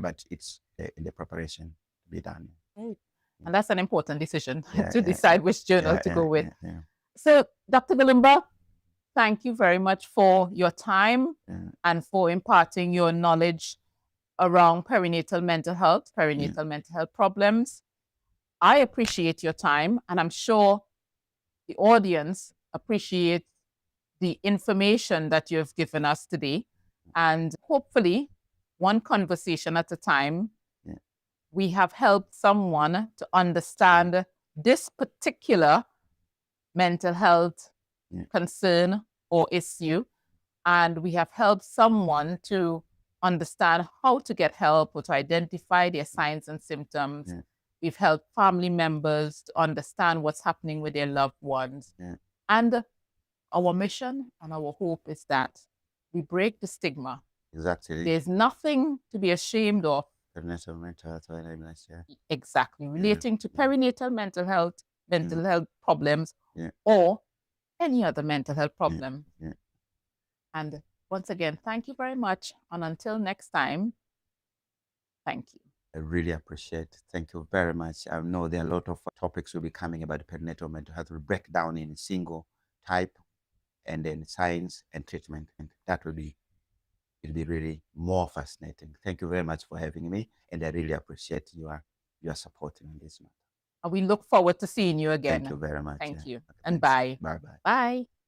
S2: but it's in the preparation to be done.
S1: And that's an important decision to decide which journal to go with. So, Dr. Ngalomba, thank you very much for your time and for imparting your knowledge around perinatal mental health problems. I appreciate your time, and I'm sure the audience appreciates the information that you've given us today. And hopefully, one conversation at a time, we have helped someone to understand this particular mental health concern or issue. And we have helped someone to understand how to get help or to identify their signs and symptoms. We've helped family members to understand what's happening with their loved ones. And our mission and our hope is that we break the stigma.
S2: Exactly.
S1: There's nothing to be ashamed of.
S2: Perinatal mental health awareness,
S1: Exactly. Relating to perinatal mental health problems, or any other mental health problem. And once again, thank you very much. And until next time, thank you.
S2: I really appreciate it. Thank you very much. I know there are a lot of topics will be coming about perinatal mental health. We'll break down in single type and then science and treatment. And that will be it'll be really more fascinating. Thank you very much for having me. And I really appreciate your support in this matter.
S1: And we look forward to seeing you again.
S2: Thank you very much.
S1: Thank you.
S2: Okay,
S1: And
S2: thanks.
S1: bye.
S2: Bye-bye.
S1: Bye.